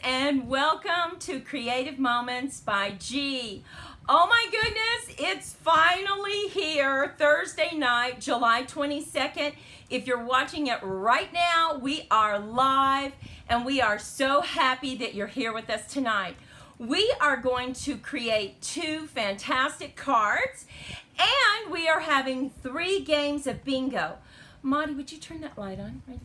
and welcome to Creative Moments by G. Oh my goodness, it's finally here, Thursday night, July 22nd. If you're watching it right now, we are live and we are so happy that you're here with us tonight. We are going to create 2 fantastic cards and we are having 3 games of bingo. Monty, would you turn that light on right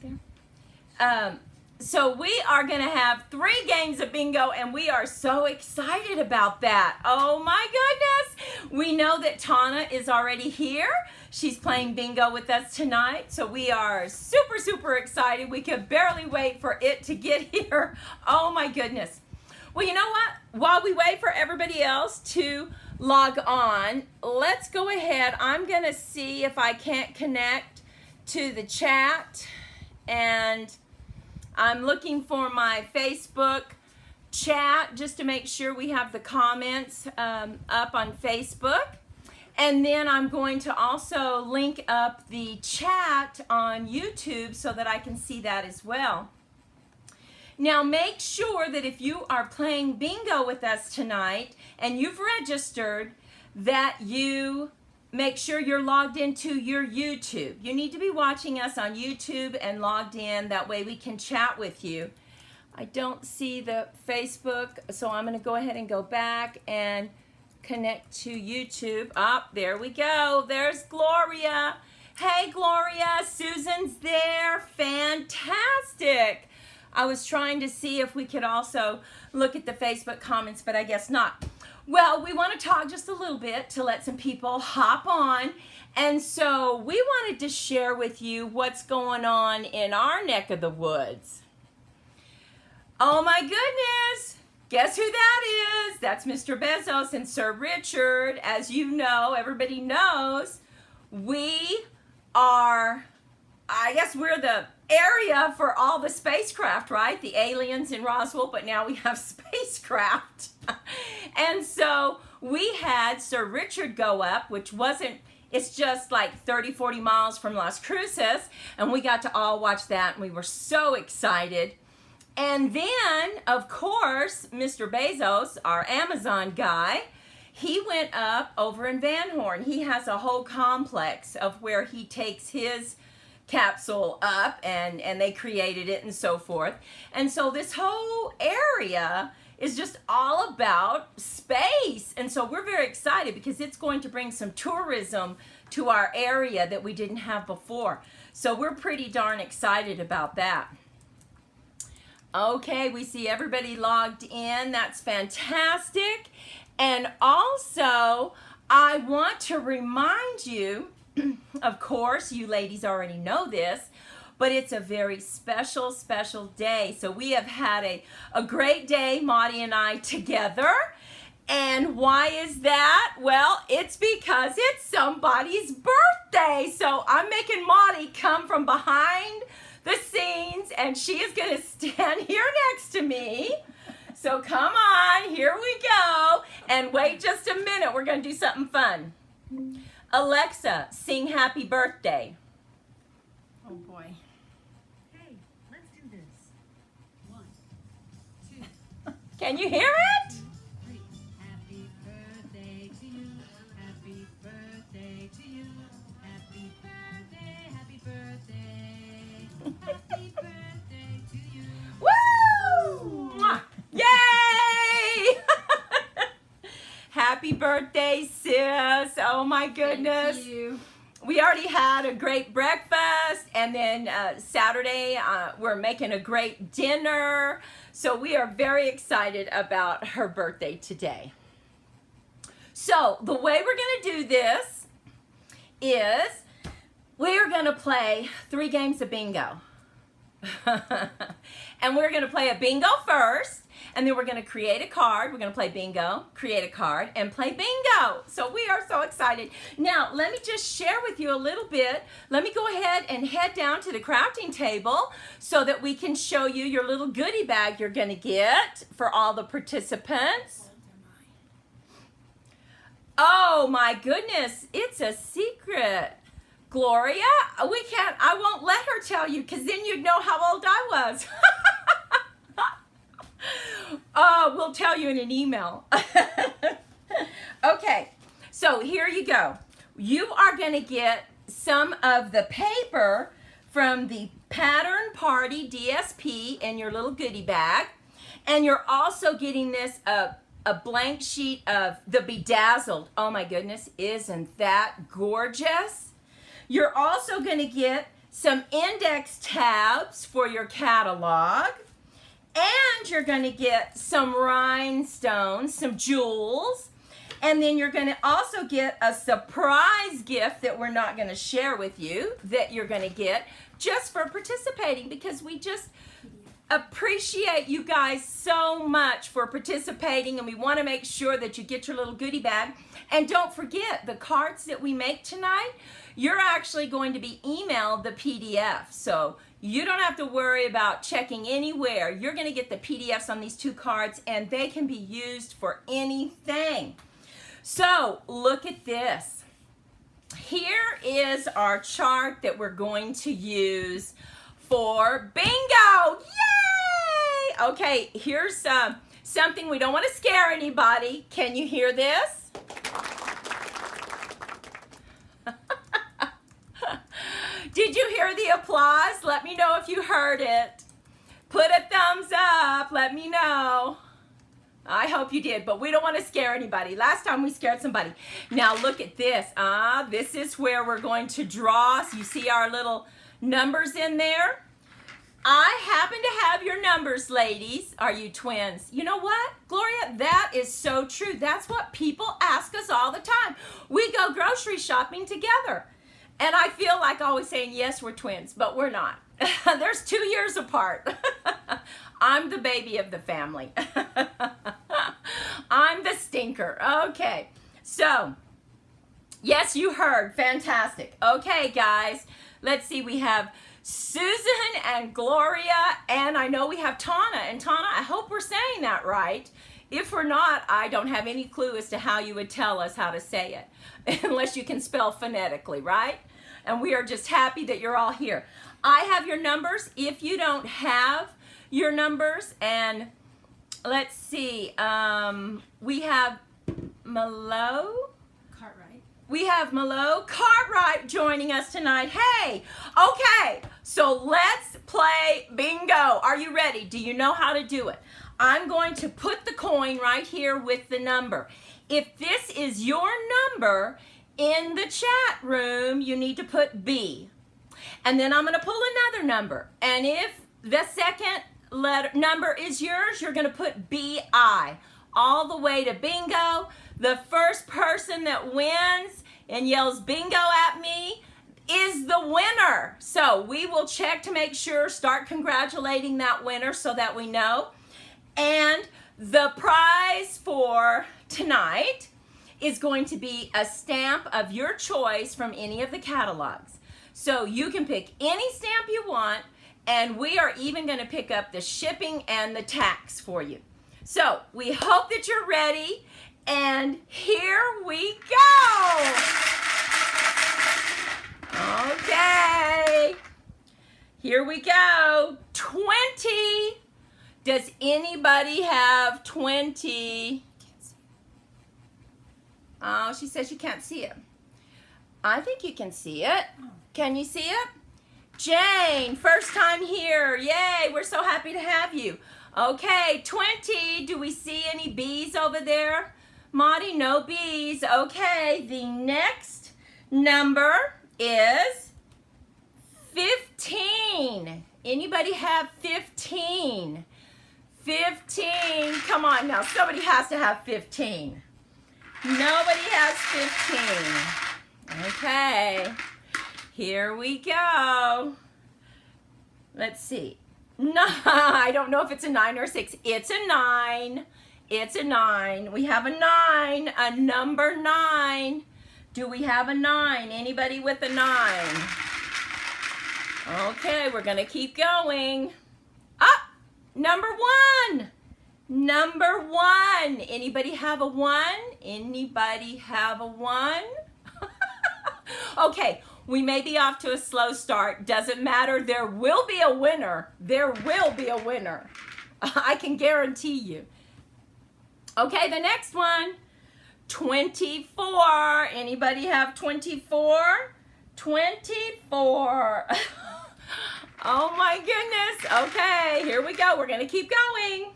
there? So we are going to have 3 games of bingo, and we are so excited about that. Oh my goodness. We know that Tana is already here. She's playing bingo with us tonight, so we are super, super excited. We could barely wait for it to get here. Oh my goodness. Well, you know what? While we wait for everybody else to log on, let's go ahead. I'm going to see if I can't connect to the chat, and I'm looking for my Facebook chat just to make sure we have the comments up on Facebook. And then I'm going to also link up the chat on YouTube so that I can see that as well. Now make sure that if you are playing bingo with us tonight and you've registered, that you make sure you're logged into your YouTube. You need to be watching us on YouTube and logged in. That way we can chat with you. I don't see the Facebook, so I'm going to go ahead and go back and connect to YouTube. There we go. There's Gloria. Hey, Gloria. Susan's there. Fantastic. I was trying to see if we could also look at the Facebook comments, but I guess not. Well, we want to talk just a little bit to let some people hop on. And so we wanted to share with you what's going on in our neck of the woods. Oh my goodness. Guess who that is? That's Mr. Bezos and Sir Richard. As you know, everybody knows, we are, I guess we're the area for all the spacecraft, right? The aliens in Roswell, but now we have spacecraft. And so we had Sir Richard go up, which wasn't, it's just like 30, 40 miles from Las Cruces, and we got to all watch that, and we were so excited. And then, of course, Mr. Bezos, our Amazon guy, he went up over in Van Horn. He has a whole complex of where he takes his capsule up, and they created it and so forth. And so this whole area is just all about space. And so we're very excited because it's going to bring some tourism to our area that we didn't have before. So we're pretty darn excited about that. Okay, we see everybody logged in. That's fantastic. And also, I want to remind you, of course, you ladies already know this, but it's a very special, special day. So we have had a great day, Maudie and I, together. And why is that? Well, it's because it's somebody's birthday. So I'm making Maudie come from behind the scenes, and she is going to stand here next to me. So come on, here we go. And wait just a minute, we're going to do something fun. Alexa, sing happy birthday. Oh boy. Hey, let's do this. 1, 2. Can you hear it? 3. Happy birthday to you. Happy birthday to you. Happy birthday. Happy birthday. Happy birthday to you. Woo! Mwah. Yay! Happy birthday, sis. Oh my goodness. Thank you. We already had a great breakfast, and then Saturday we're making a great dinner. So we are very excited about her birthday today. So the way we're going to do this is we're going to play 3 games of bingo. And we're going to play a bingo first, and then we're going to create a card. We're going to play bingo, create a card, and play bingo. So we are so excited. Now, let me just share with you a little bit. Let me go ahead and head down to the crafting table so that we can show you your little goodie bag you're going to get for all the participants. Oh my goodness, it's a secret. Gloria, I won't let her tell you because then you'd know how old I was. we'll tell you in an email. Okay, so here you go. You are going to get some of the paper from the Pattern Party DSP in your little goodie bag. And you're also getting this a blank sheet of the Bedazzled. Oh my goodness, isn't that gorgeous? You're also going to get some index tabs for your catalog. And you're going to get some rhinestones, some jewels. And then you're going to also get a surprise gift that we're not going to share with you that you're going to get just for participating, because we just appreciate you guys so much for participating, and we want to make sure that you get your little goodie bag. And don't forget, the cards that we make tonight, you're actually going to be emailed the PDF. So you don't have to worry about checking anywhere. You're going to get the PDFs on these 2 cards, and they can be used for anything. So look at this. Here is our chart that we're going to use for bingo. Yay! Okay, here's something. We don't want to scare anybody. Can you hear this? Did you hear the applause? Let me know if you heard it. Put a thumbs up. Let me know. I hope you did, but we don't want to scare anybody. Last time we scared somebody. Now look at this. This is where we're going to draw. So you see our little numbers in there? I happen to have your numbers, ladies. Are you twins? You know what, Gloria? That is so true. That's what people ask us all the time. We go grocery shopping together. And I feel like always saying, yes, we're twins, but we're not. There's 2 years apart. I'm the baby of the family. I'm the stinker. Okay, so yes, you heard. Fantastic. Okay, guys, let's see. We have Susan and Gloria, and I know we have Tana. And Tana, I hope we're saying that right. If we're not, I don't have any clue as to how you would tell us how to say it, unless you can spell phonetically, right? And we are just happy that you're all here. I have your numbers. If you don't have your numbers, and let's see, we have Malo. Cartwright. We have Malo Cartwright joining us tonight. Hey, okay, so let's play bingo. Are you ready? Do you know how to do it? I'm going to put the coin right here with the number. If this is your number in the chat room, you need to put B. And then I'm going to pull another number. And if the second number is yours, you're going to put BI all the way to bingo. The first person that wins and yells bingo at me is the winner. So we will check to make sure, start congratulating that winner so that we know. And the prize for tonight is going to be a stamp of your choice from any of the catalogs. So you can pick any stamp you want, and we are even going to pick up the shipping and the tax for you. So we hope that you're ready, and here we go. Okay, here we go. 20. Does anybody have 20? Oh, she says you can't see it. I think you can see it. Can you see it? Jane, first time here. Yay, we're so happy to have you. Okay, 20. Do we see any B's over there? Maudie, no B's. Okay, the next number is 15. Anybody have 15? 15. Come on now, somebody has to have 15. Nobody has 15. Okay, here we go. Let's see. No, I don't know if it's a 9 or a 6. It's a 9. It's a 9. We have a 9, a number 9. Do we have a 9? Anybody with a 9? Okay, we're going to keep going. Up, number 1. Number 1. Anybody have a 1? Anybody have a 1? Okay, we may be off to a slow start. Doesn't matter. There will be a winner. There will be a winner. I can guarantee you. Okay, the next one. 24. Anybody have 24? 24. Oh my goodness. Okay, here we go. We're going to keep going.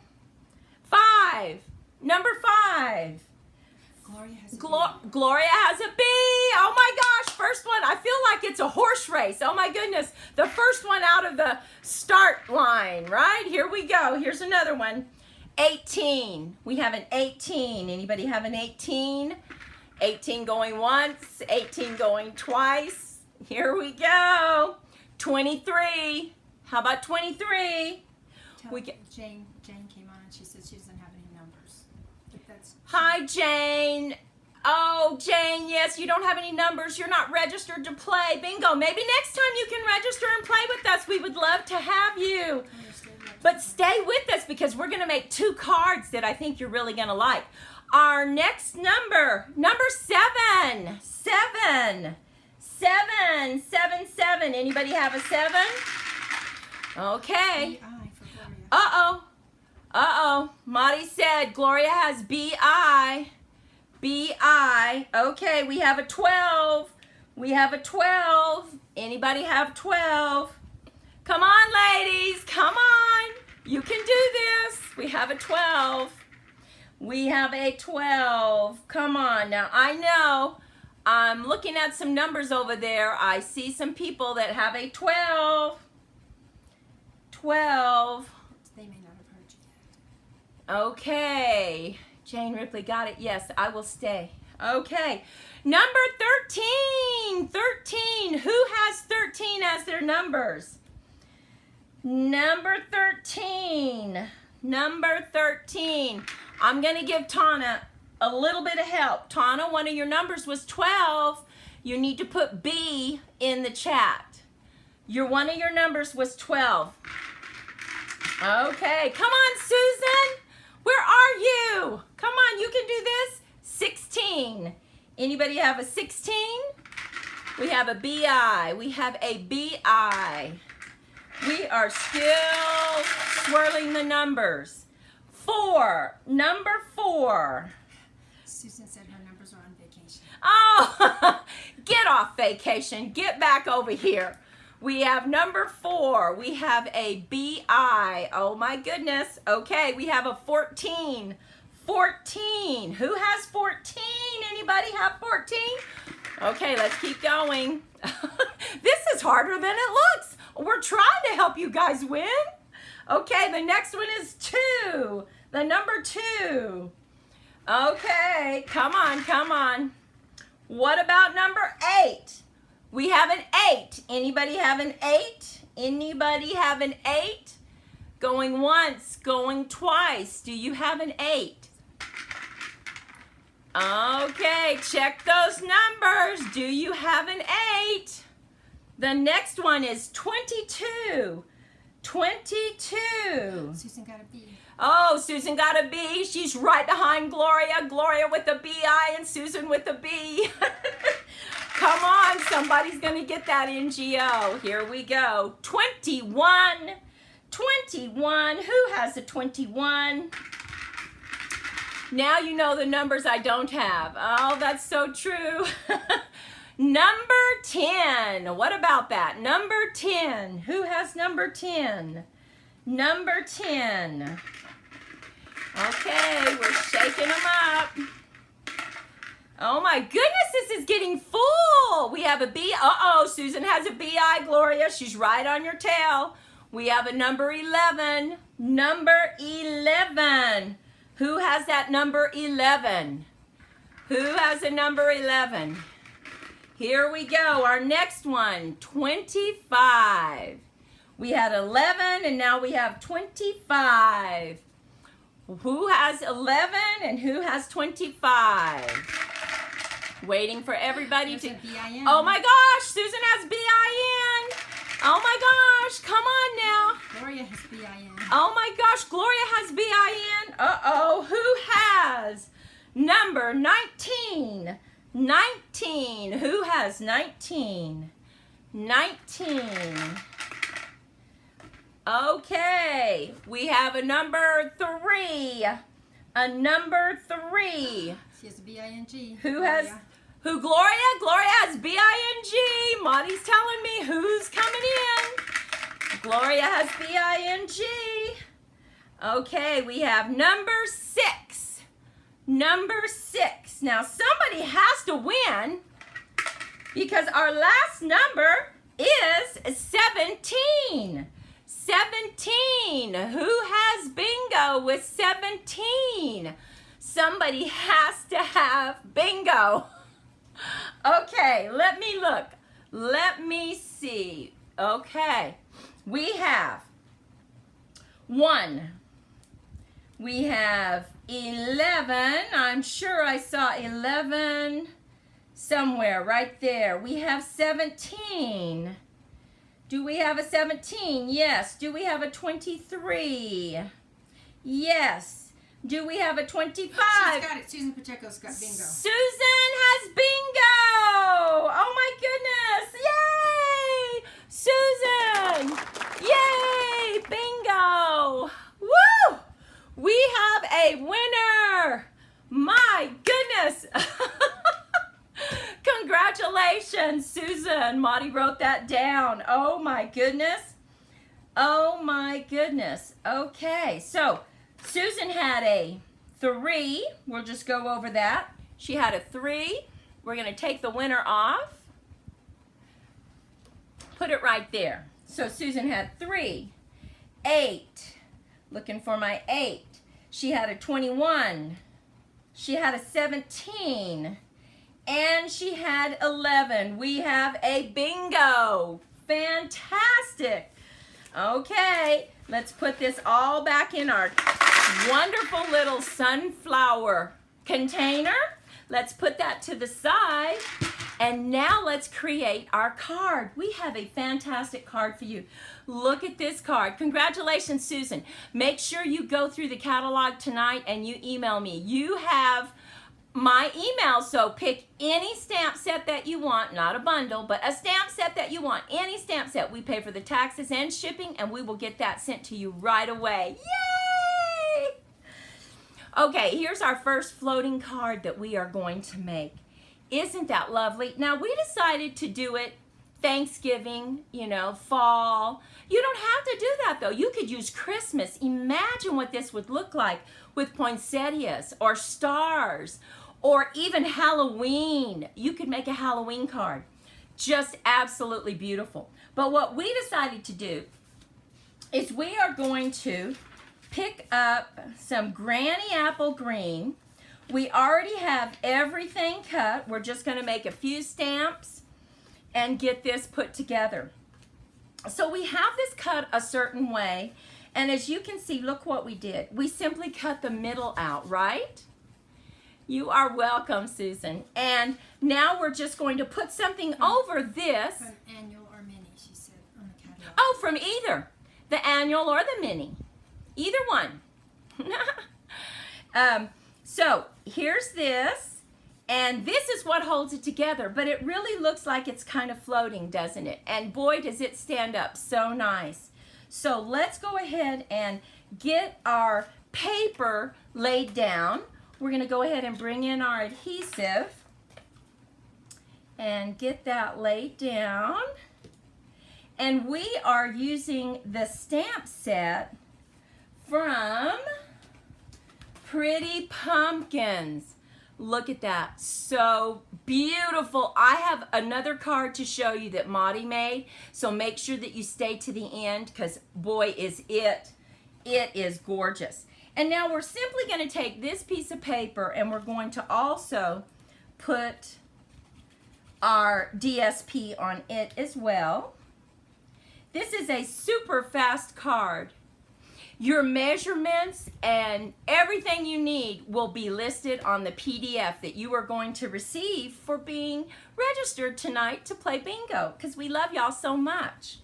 5. Number 5. Gloria has a Gloria has a B. Oh my gosh. First one. I feel like it's a horse race. Oh my goodness. The first one out of the start line, right? Here we go. Here's another one. 18. We have an 18. Anybody have an 18? 18 going once. 18 going twice. Here we go. 23. How about 23? Jane came on and she said she doesn't have any numbers. But that's Hi, Jane. Oh, Jane, yes, you don't have any numbers. You're not registered to play. Bingo. Maybe next time you can register and play with us. We would love to have you. But stay with us because we're going to make 2 cards that I think you're really going to like. Our next number 7. 7. 7. 7. 7. Anybody have a 7? Okay. B.I. for Gloria. Uh-oh. Uh-oh. Marty said Gloria has B.I. B.I. Okay, we have a 12. We have a 12. Anybody have 12? Come on, ladies. Come on. You can do this. We have a 12. We have a 12. Come on. Now, I know I'm looking at some numbers over there. I see some people that have a 12. 12. They may not have heard you yet. Okay. Jane Ripley got it. Yes, I will stay. Okay. Number 13. 13. Who has 13 as their numbers? Number 13. Number 13. I'm going to give Tana a little bit of help. Tana, one of your numbers was 12. You need to put B in the chat. One of your numbers was 12. Okay. Come on, Susan. Where are you? Come on, you can do this. 16. Anybody have a 16? We have a BI. We have a BI. We are still swirling the numbers. 4. Number 4. Susan said her numbers are on vacation. Oh, get off vacation. Get back over here. We have number 4. We have a BI. Oh my goodness. Okay, we have a 14. 14. Who has 14? Anybody have 14? Okay, let's keep going. This is harder than it looks. We're trying to help you guys win. Okay, the next one is 2. The number 2. Okay, come on, come on. What about number 8? We have an 8. Anybody have an 8? Anybody have an 8? Going once, going twice. Do you have an 8? Okay, check those numbers. Do you have an 8? The next one is 22. 22. Susan got a B. Oh, Susan got a B. She's right behind Gloria. Gloria with a BI and Susan with a B. Come on, somebody's going to get that NGO. Here we go. 21. 21. Who has a 21? Now you know the numbers I don't have. Oh, that's so true. Number 10. What about that? Number 10. Who has number 10? Number 10. Okay, we're shaking them up. Oh my goodness, this is getting full. We have a B. Uh-oh, Susan has a BI, Gloria. She's right on your tail. We have a number 11. Number 11. Who has that number 11? Who has a number 11? Here we go. Our next one, 25. We had 11 and now we have 25. Who has 11 and who has 25? Waiting for everybody There's to... a BIN. Oh my gosh, Susan has BIN. Oh my gosh, come on now. Gloria has BIN. Oh my gosh, Gloria has BIN. Uh-oh, who has number 19? 19. Who has 19? 19. Okay, we have a number 3. a number 3. She has a B-I-N-G. Who has, Gloria. who, Gloria? Gloria has B-I-N-G. Monty's telling me who's coming in. Gloria has B-I-N-G. Okay, we have number 6. Number 6. Now, somebody has to win because our last number is 17. 17. Who has bingo with 17? Somebody has to have bingo. Okay, let me look. Let me see. Okay, we have 1. We have 11. I'm sure I saw 11 somewhere right there. We have 17. Do we have a 17? Yes. Do we have a 23? Yes. Do we have a 25? She's got it. Susan Pacheco's got bingo. Susan has bingo! Oh my goodness! Yay! Susan! Yay! Bingo! Woo! We have a winner! My goodness! Congratulations, Susan. Monty wrote that down. Oh my goodness. Oh my goodness. Okay, so Susan had a 3. We'll just go over that. She had a 3. We're going to take the winner off. Put it right there. So Susan had 3. 8. Looking for my 8. She had a 21. She had a 17. And she had 11. We have a bingo. Fantastic. Okay, let's put this all back in our wonderful little sunflower container. Let's put that to the side. And now let's create our card. We have a fantastic card for you. Look at this card. Congratulations, Susan. Make sure you go through the catalog tonight and you email me. You have my email, so pick any stamp set that you want, not a bundle, but a stamp set that you want, any stamp set. We pay for the taxes and shipping, and we will get that sent to you right away. Yay! Okay, here's our first floating card that we are going to make. Isn't that lovely? Now, we decided to do it Thanksgiving, fall. You don't have to do that, though. You could use Christmas. Imagine what this would look like with poinsettias or stars or even Halloween. You could make a Halloween card. Just absolutely beautiful. But what we decided to do is we are going to pick up some Granny Apple Green. We already have everything cut. We're just going to make a few stamps and get this put together. So we have this cut a certain way. And as you can see, look what we did. We simply cut the middle out, right? You are welcome, Susan. And now we're just going to put something over this. From annual or mini, she said on the catalog. Oh, from either the annual or the mini. Either one. So here's this. And this is what holds it together. But it really looks like it's kind of floating, doesn't it? And boy, does it stand up so nice. So let's go ahead and get our paper laid down. We're going to go ahead and bring in our adhesive and get that laid down. And we are using the stamp set from Pretty Pumpkins. Look at that. So beautiful. I have another card to show you that Monty made. So make sure that you stay to the end because boy is it is gorgeous. And now we're simply going to take this piece of paper and we're going to also put our DSP on it as well. This is a super fast card. Your measurements and everything you need will be listed on the PDF that you are going to receive for being registered tonight to play bingo because we love y'all so much.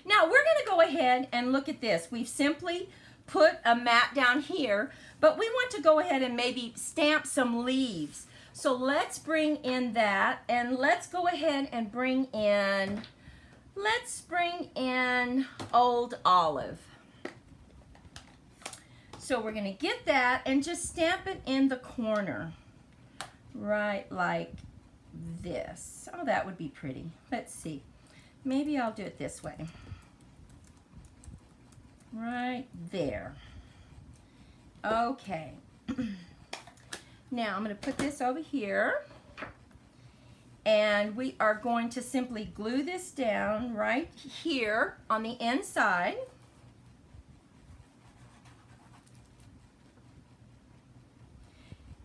Now we're going to go ahead and look at this. We've simply put a mat down here, but we want to go ahead and maybe stamp some leaves. So let's bring in that and let's go ahead and bring in Old Olive. So we're going to get that and just stamp it in the corner. Right like this. Oh, that would be pretty. Let's see. Maybe I'll do it this way. Right there. Okay. Now I'm going to put this over here. And we are going to simply glue this down right here on the inside.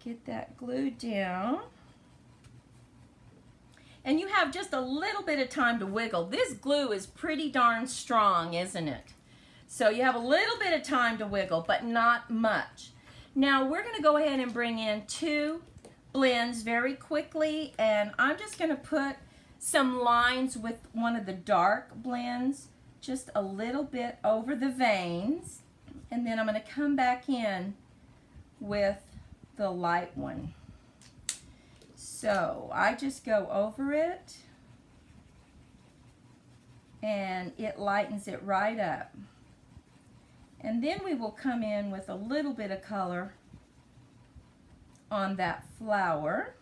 Get that glued down. And you have just a little bit of time to wiggle. This glue is pretty darn strong, isn't it? So you have a little bit of time to wiggle, but not much. Now we're going to go ahead and bring in 2 blends very quickly, and I'm just going to put some lines with one of the dark blends just a little bit over the veins, and then I'm going to come back in with the light one. So I just go over it and it lightens it right up. And then we will come in with a little bit of color on that flower.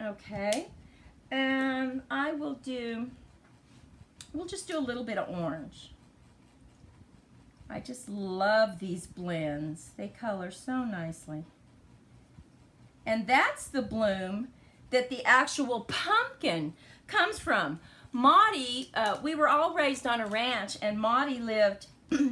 Okay, and we'll just do a little bit of orange. I just love these blends. They color so nicely. And that's the bloom that the actual pumpkin comes from. Maudie, we were all raised on a ranch, and Maudie lived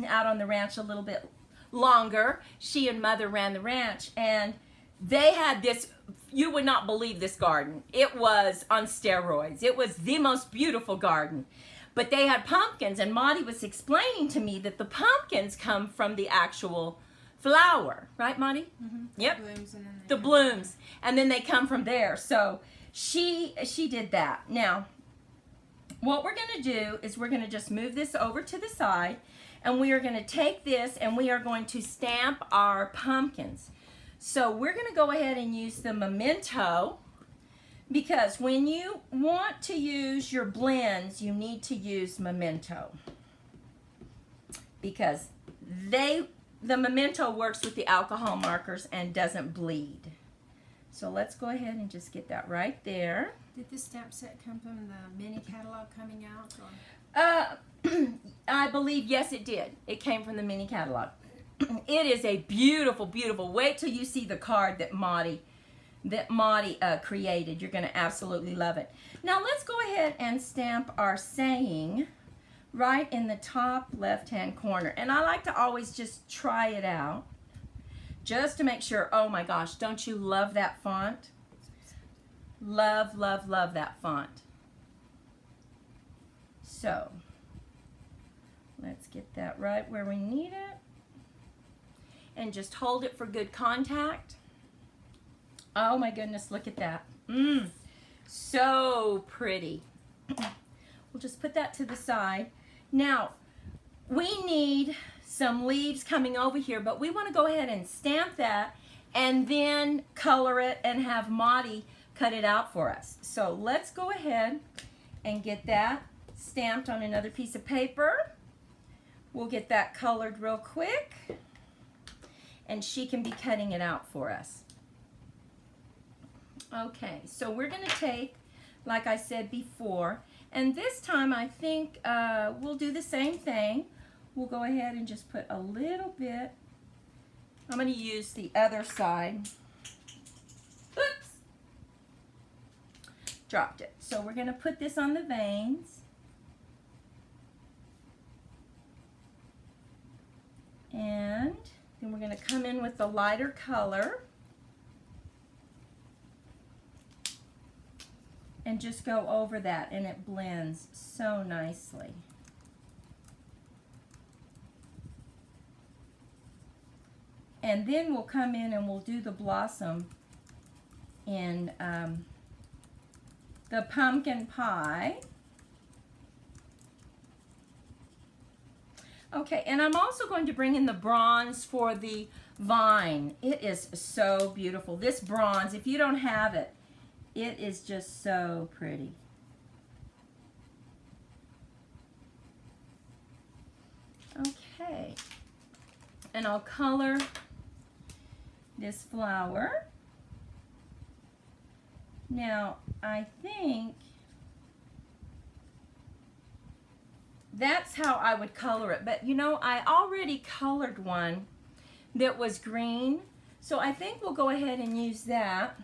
out on the ranch a little bit longer. She and Mother ran the ranch, and they had this, you would not believe this garden. It was on steroids. It was the most beautiful garden. But they had pumpkins, and Maudie was explaining to me that the pumpkins come from the actual flower, right, Maudie? Mm-hmm. Yep. Blooms and then The blooms, and then they come from there. So she did that. Now, what we're going to do is we're going to just move this over to the side, and we are going to take this and we are going to stamp our pumpkins. So we're going to go ahead and use the Memento, because when you want to use your blends, you need to use Memento, because the Memento works with the alcohol markers and doesn't bleed. So let's go ahead and just get that right there. Did this stamp set come from the mini catalog coming out? Or? I believe, yes, it did. It came from the mini catalog. It is a beautiful, beautiful. Wait till you see the card that Maudie created. You're going to absolutely love it. Now let's go ahead and stamp our saying right in the top left-hand corner. And I like to always just try it out just to make sure. Oh my gosh, don't you love that font? Love, love, love that font. So let's get that right where we need it. And just hold it for good contact. Oh my goodness, look at that. So pretty. We'll just put that to the side. Now, we need some leaves coming over here, but we want to go ahead and stamp that and then color it and have Maudie cut it out for us. So let's go ahead and get that stamped on another piece of paper. We'll get that colored real quick, and she can be cutting it out for us. Okay, so we're going to take, like I said before, and this time I think we'll do the same thing. We'll go ahead and just put a little bit. I'm going to use the other side. Oops! Dropped it. So we're going to put this on the veins. And then we're going to come in with the lighter color. And just go over that, and it blends so nicely. And then we'll come in and we'll do the blossom in the pumpkin pie. Okay, and I'm also going to bring in the bronze for the vine. It is so beautiful. This bronze, if you don't have it, it is just so pretty. Okay, and I'll color this flower. Now, I think that's how I would color it. But you know, I already colored one that was green. So I think we'll go ahead and use that.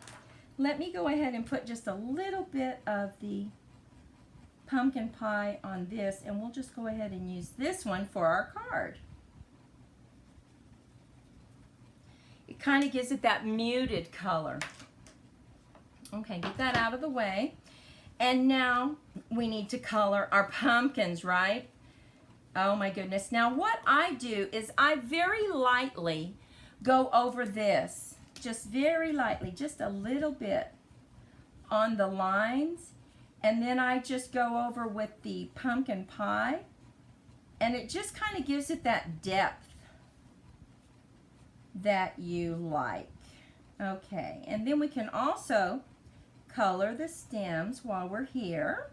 Let me go ahead and put just a little bit of the pumpkin pie on this, and we'll just go ahead and use this one for our card. It kind of gives it that muted color. Okay, get that out of the way. And now we need to color our pumpkins, right? Oh my goodness. Now what I do is I very lightly go over this, just very lightly, just a little bit on the lines, and then I just go over with the pumpkin pie, and it just kind of gives it that depth that you like. Okay, and then we can also color the stems while we're here.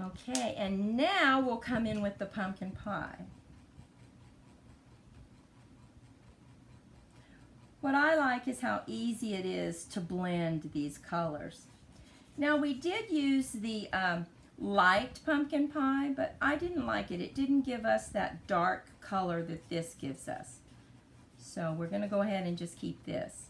Okay, and now we'll come in with the pumpkin pie. What I like is how easy it is to blend these colors. Now we did use the light pumpkin pie, but I didn't like it. It didn't give us that dark color that this gives us. So we're going to go ahead and just keep this.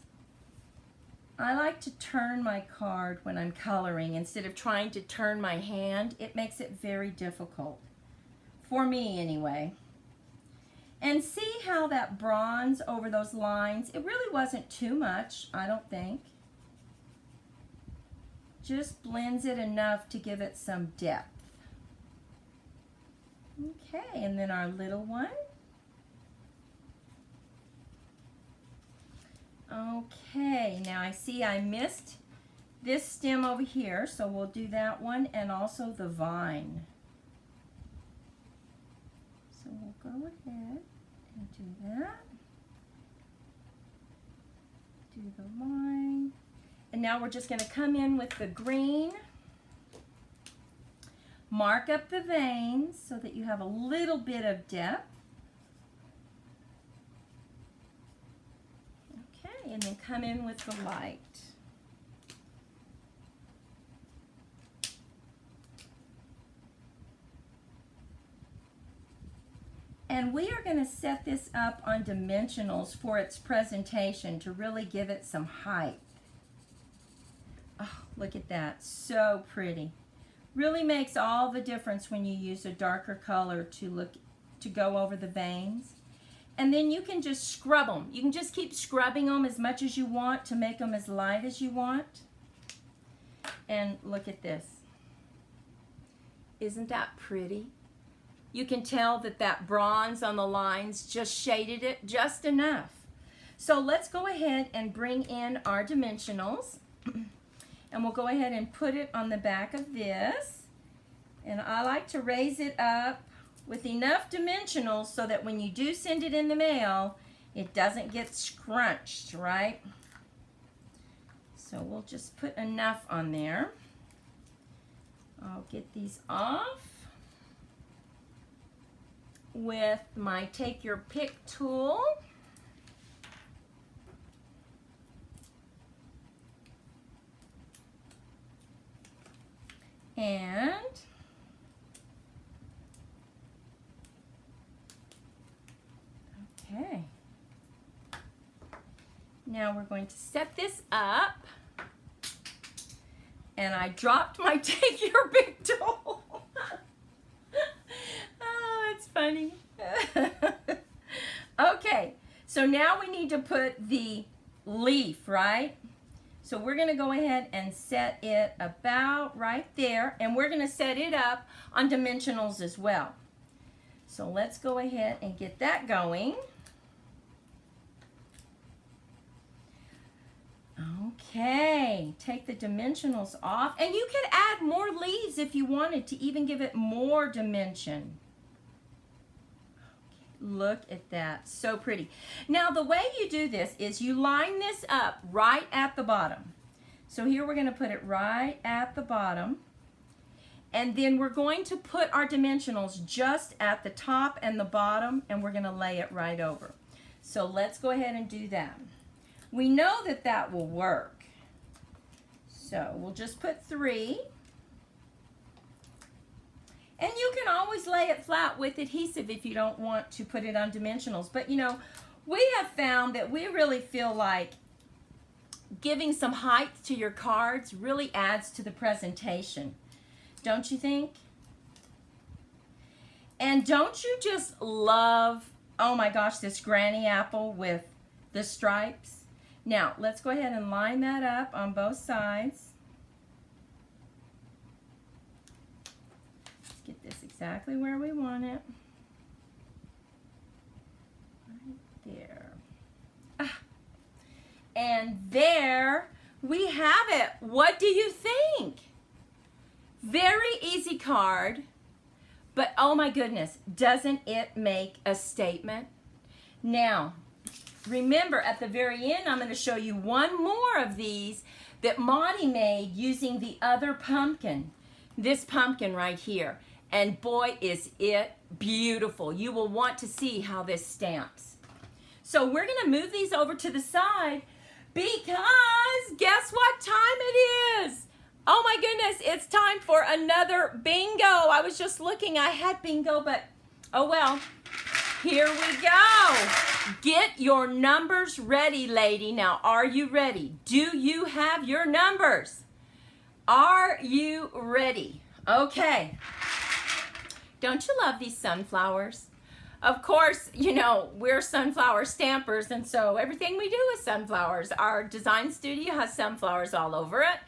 I like to turn my card when I'm coloring instead of trying to turn my hand. It makes it very difficult, for me anyway. And see how that bronze over those lines, it really wasn't too much, I don't think. Just blends it enough to give it some depth. Okay, and then our little one. Okay, now I see I missed this stem over here, so we'll do that one and also the vine. So we'll go ahead and do that. Do the line. And now we're just going to come in with the green. Mark up the veins so that you have a little bit of depth. Okay, and then come in with the light. And we are going to set this up on dimensionals for its presentation to really give it some height. Oh, look at that. So pretty. Really makes all the difference when you use a darker color to go over the veins. And then you can just scrub them. You can just keep scrubbing them as much as you want to make them as light as you want. And look at this. Isn't that pretty? You can tell that that bronze on the lines just shaded it just enough. So let's go ahead and bring in our dimensionals. And we'll go ahead and put it on the back of this. And I like to raise it up with enough dimensionals so that when you do send it in the mail, it doesn't get scrunched, right? So we'll just put enough on there. I'll get these off with my Take Your Pick tool. And okay. Now we're going to set this up. And I dropped my Take Your Pick tool. Oh, it's funny. Okay, so now we need to put the leaf, right? So we're going to go ahead and set it about right there, and we're going to set it up on dimensionals as well. So let's go ahead and get that going. Okay, take the dimensionals off, and you could add more leaves if you wanted to even give it more dimension. Look at that, so pretty. Now the way you do this is you line this up right at the bottom. So here we're going to put it right at the bottom. And then we're going to put our dimensionals just at the top and the bottom, and we're going to lay it right over. So let's go ahead and do that. We know that that will work. So we'll just put 3. And you can always lay it flat with adhesive if you don't want to put it on dimensionals. But you know, we have found that we really feel like giving some height to your cards really adds to the presentation. Don't you think? And don't you just love, oh my gosh, this granny apple with the stripes? Now, let's go ahead and line that up on both sides. Let's get this exactly where we want it. Right there. Ah. And there we have it. What do you think? Very easy card, but oh my goodness, doesn't it make a statement? Now, remember at the very end, I'm going to show you one more of these that Monty made using the other pumpkin. This pumpkin right here. And boy, is it beautiful. You will want to see how this stamps. So we're going to move these over to the side because guess what time it is? Oh my goodness, it's time for another bingo. I was just looking, I had bingo, but oh well. Here we go. Get your numbers ready, lady. Now, are you ready? Do you have your numbers? Are you ready? Okay. Don't you love these sunflowers? Of course, you know, we're sunflower stampers, and so everything we do is sunflowers. Our design studio has sunflowers all over it.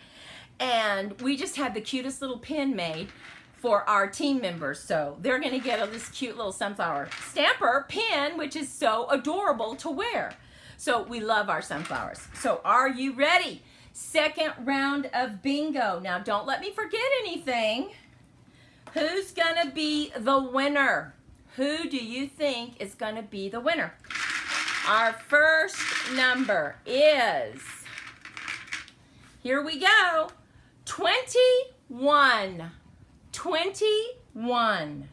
And we just had the cutest little pin made for our team members. So they're going to get this cute little sunflower stamper pin, which is so adorable to wear. So we love our sunflowers. So are you ready? Second round of bingo. Now don't let me forget anything. Who's going to be the winner? Who do you think is going to be the winner? Our first number is, here we go, 21. 21.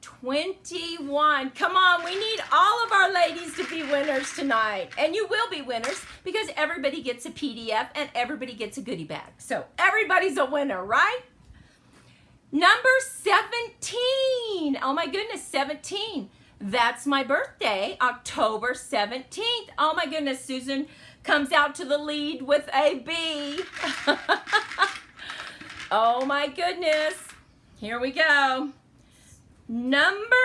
21. Come on, we need all of our ladies to be winners tonight. And you will be winners because everybody gets a PDF and everybody gets a goodie bag. So everybody's a winner, right? Number 17. Oh my goodness, 17. That's my birthday, October 17th. Oh my goodness, Susan comes out to the lead with a B. Oh my goodness. Here we go. Number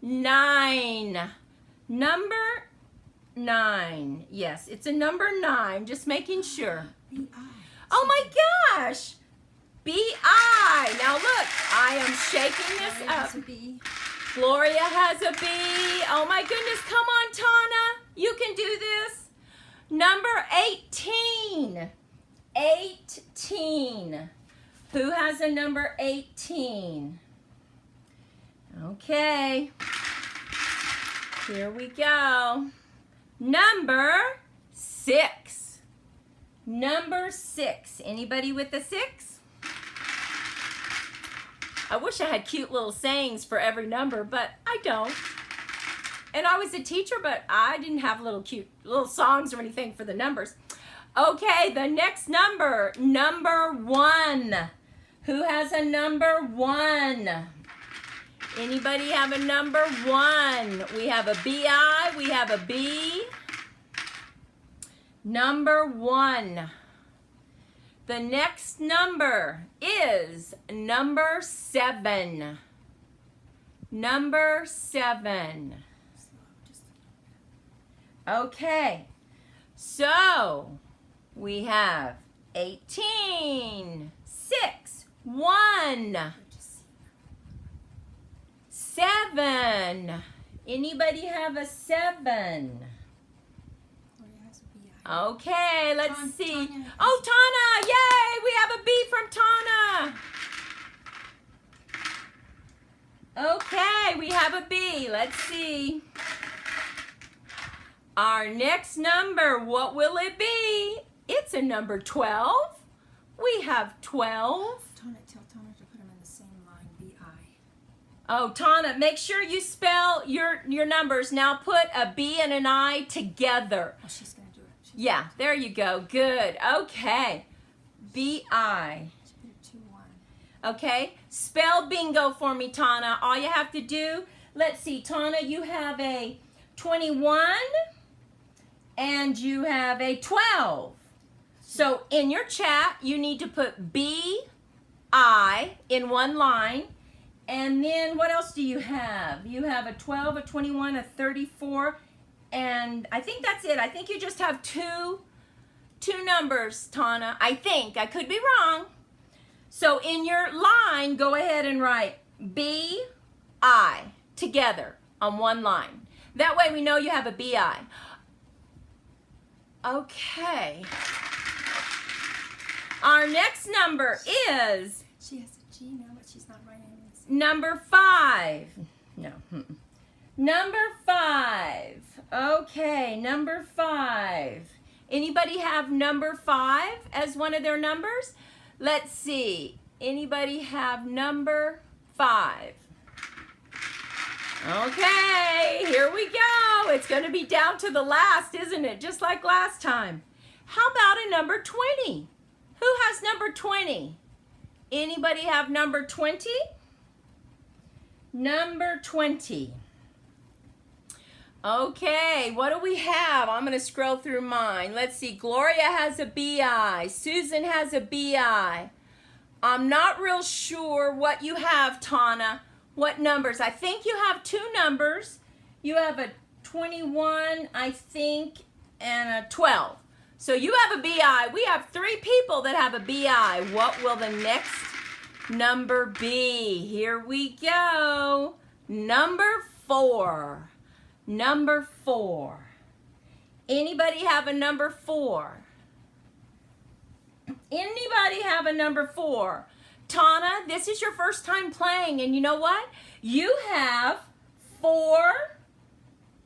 9. Number 9. Yes, it's a number 9. Just making sure. Oh my gosh. B-I. Now look, I am shaking this up. Gloria has a B. Oh my goodness. Come on, Tana. You can do this. Number 18. 18. Who has a number 18? Okay. Here we go. Number 6. Number 6. Anybody with a 6? I wish I had cute little sayings for every number, but I don't. And I was a teacher, but I didn't have cute little songs or anything for the numbers. Okay, the next number, number 1. Who has a number 1? Anybody have a number 1? We have a B-I, we have a B. Number 1. The next number is number 7. Number 7. Okay, so we have 18, 6, 1, 7. Anybody have a 7? Okay, let's see. Tanya. Oh, Tana! Yay! We have a B from Tana. Okay, we have a B. Let's see. Our next number, what will it be? It's a number 12. We have 12. Tana, tell Tana Oh, Tana, make sure you spell your numbers. Now put a B and an I together. Oh, she's going to do it. Yeah, there you go. Good. Okay. B-I. She put it 2-1. Okay. Spell bingo for me, Tana. All you have to do, let's see, Tana, you have a 21 and you have a 12. So in your chat, you need to put B-I in one line. And then what else do you have? You have a 12, a 21, a 34, and I think that's it. I think you just have two numbers, Tana. I think. I could be wrong. So in your line, go ahead and write B-I together on one line. That way we know you have a B-I. Okay. Our next number is... She has a G now, but she's not writing it. Number 5. No. Number 5. Okay, number 5. Anybody have number 5 as one of their numbers? Let's see. Anybody have number 5? Okay, here we go. It's going to be down to the last, isn't it? Just like last time. How about a number 20? Who has number 20? Anybody have number 20? Number 20. Okay, what do we have? I'm going to scroll through mine. Let's see. Gloria has a B-I. Susan has a B-I. I'm not real sure what you have, Tana. What numbers? I think you have 2 numbers. You have a 21, I think, and a 12. So you have a B-I. We have 3 people that have a B-I. What will the next number B? Here we go. Number 4. Number 4. Anybody have a number 4? Anybody have a number 4? Tana, this is your first time playing, and you know what? You have 4,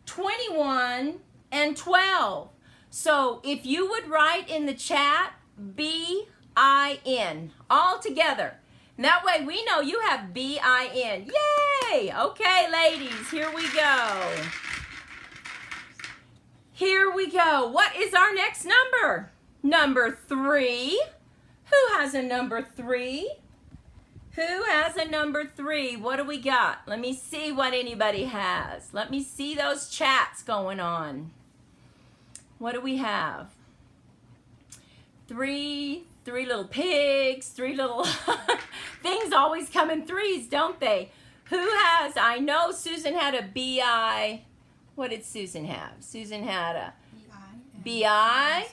21, and 12. So if you would write in the chat B-I-N all together. That way we know you have B-I-N. Yay! Okay, ladies, here we go. Here we go. What is our next number? Number 3. Who has a number 3? Who has a number 3? What do we got? Let me see what anybody has. Let me see those chats going on. What do we have? 3 little pigs, 3 little... Things always come in 3s, don't they? Who has... I know Susan had a B-I. What did Susan have? Susan had a... B-I.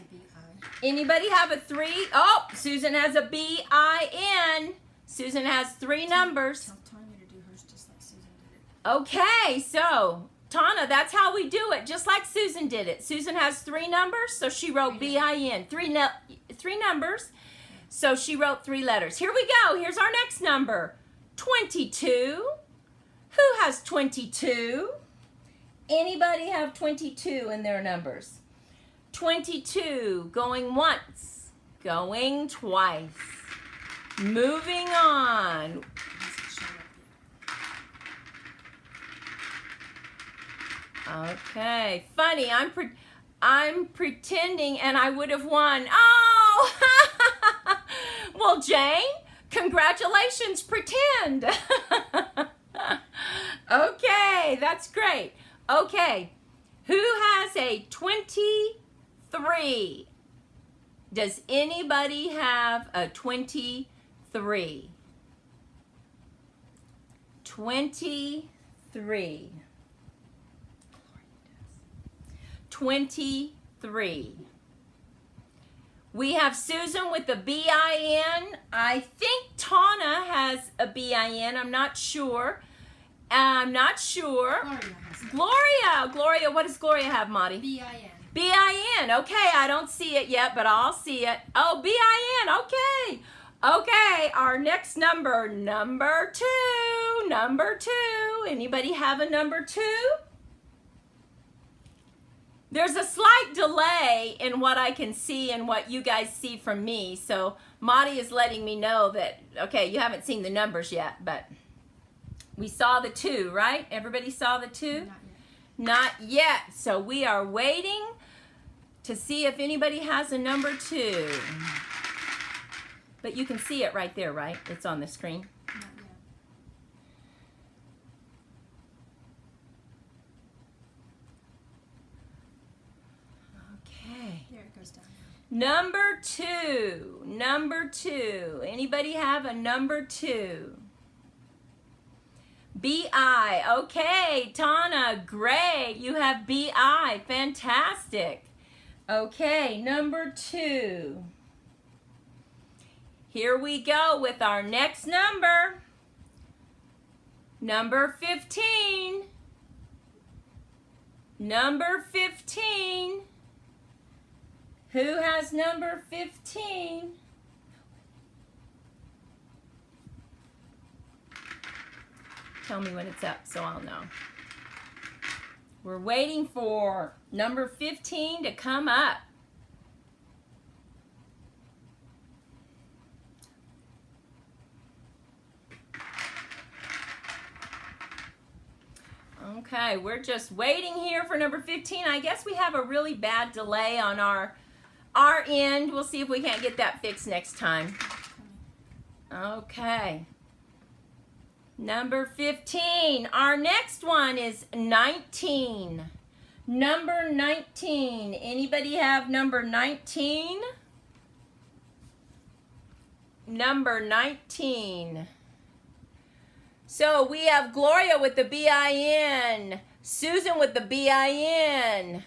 Anybody have a 3? Oh, Susan has a B-I-N. Susan has 3 numbers. Tell Tanya to do hers just like Susan did it. Okay, so... Tana, that's how we do it, just like Susan did it. Susan has 3 numbers, so she wrote B-I-N. 3 numbers, so she wrote 3 letters. Here we go. Here's our next number. 22. Who has 22? Anybody have 22 in their numbers? 22. Going once. Going twice. Moving on. Okay, funny. I'm pretending, and I would have won. Oh, well, Jane, congratulations. Pretend. Okay, that's great. Okay, who has a 23? Does anybody have a 23? 23. 23. We have Susan with the B-I-N. I think Tana has a B-I-N. I'm not sure. Gloria, what does Gloria have, Monty? B-I-N. B-I-N. Okay, I don't see it yet, but I'll see it. Oh, B-I-N. Okay. Okay, our next number, number 2. Number 2. Anybody have a number 2? There's a slight delay in what I can see and what you guys see from me. So Monty is letting me know that, okay, you haven't seen the numbers yet, but We saw the 2, right? Everybody saw the 2? Not yet. Not yet. So we are waiting to see if anybody has a number 2. But you can see it right there, right? It's on the screen. Not yet. Okay. There it goes down. Number 2. Number 2. Anybody have a number 2? B-I. Okay, Tana, great. You have B-I. Fantastic. Okay, number 2. Here we go with our next number. Number 15. Number 15. Who has number 15? Tell me when it's up so I'll know. We're waiting for number 15 to come up. Okay, we're just waiting here for number 15. I guess we have a really bad delay on our end. We'll see if we can't get that fixed next time. Okay. Number 15. Our next one is 19. Number 19. Anybody have number 19? Number 19. So we have Gloria with the B-I-N, Susan with the B-I-N,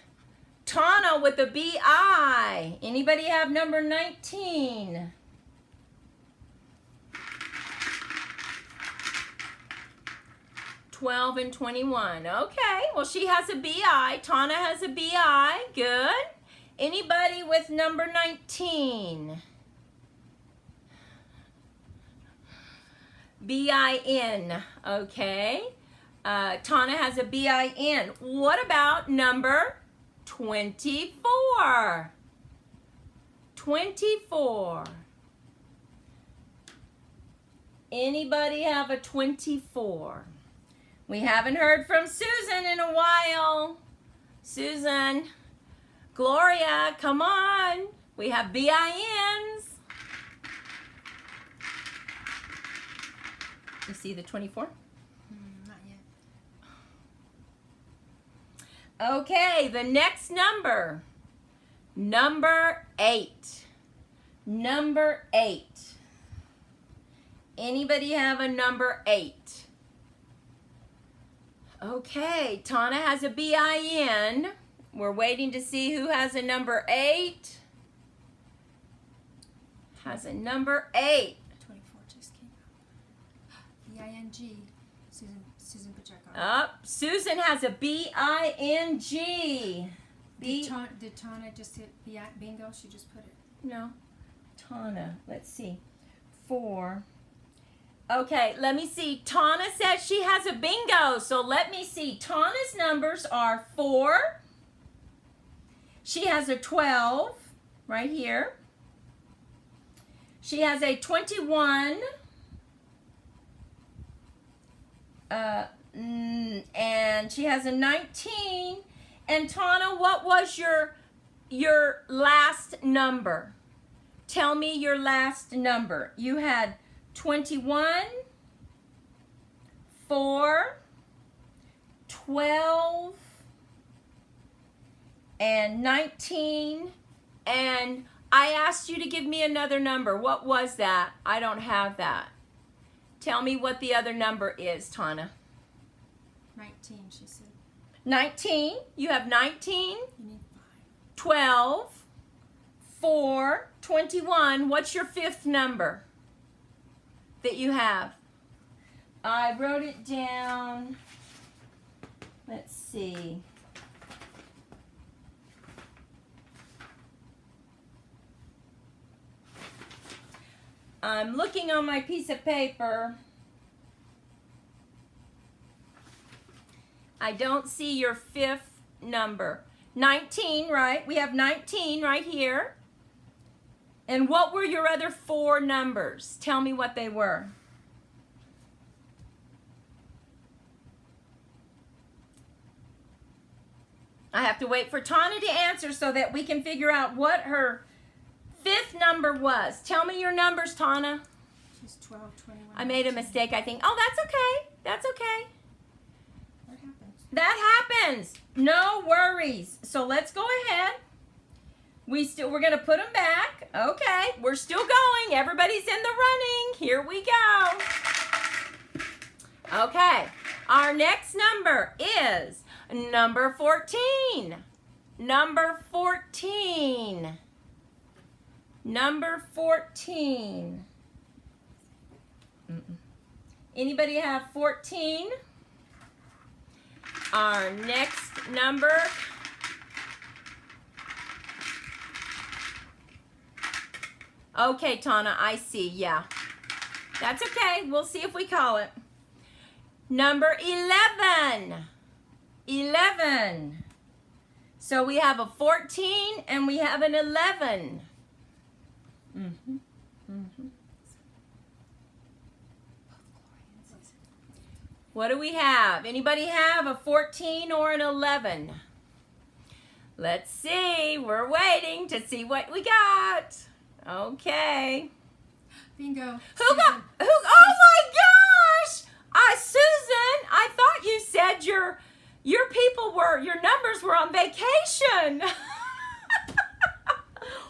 Tana with the B-I. Anybody have number 19? $12 and $21. Okay, well she has a B-I. Tana has a B-I. Good. Anybody with number 19? B-I-N. Okay. Tana has a B-I-N. What about number 24? 24. Anybody have a 24? We haven't heard from Susan in a while. Susan. Gloria, come on. We have B-I-Ns. You see the 24? Not yet. Okay, the next number. Number 8. Number 8. Anybody have a number 8? Okay, Tana has a B-I-N. We're waiting to see who has a number 8. Has a number 8. 24 just came out. B-I-N-G. Susan Pacheco. Susan has a B-I-N-G. Did Tana just hit bingo? She just put it. No. Tana. Let's see. 4. Okay, let me see. Tana says she has a bingo. So let me see. Tana's numbers are 4. She has a 12 right here. She has a 21. And she has a 19. And Tana, what was your last number? Tell me your last number. You had 21, 4, 12, and 19. And I asked you to give me another number. What was that? I don't have that. Tell me what the other number is, Tana. 19, she said. 19. You have 19, You need 5. 12, 4, 21. What's your 5th number that you have? I wrote it down. Let's see. I'm looking on my piece of paper. I don't see your 5th number. 19, right? We have 19 right here. And what were your other 4 numbers? Tell me what they were. I have to wait for Tana to answer so that we can figure out what her 5th number was. Tell me your numbers, Tana. She's 12, 21. I made a mistake, I think. Oh, that's okay. That's okay. What happens? That happens. No worries. So let's go ahead. We're going to put them back. Okay. We're still going. Everybody's in the running. Here we go. Okay. Our next number is number 14. Number 14. Number 14. Anybody have 14? Our next number. Okay, Tana, I see. Yeah. That's okay. We'll see if we call it. Number 11. 11. So we have a 14 and we have an 11. What do we have? Anybody have a 14 or an 11? Let's see. We're waiting to see what we got. Okay. Bingo. Who got? Who? Oh my gosh! Susan, I thought you said your numbers were on vacation.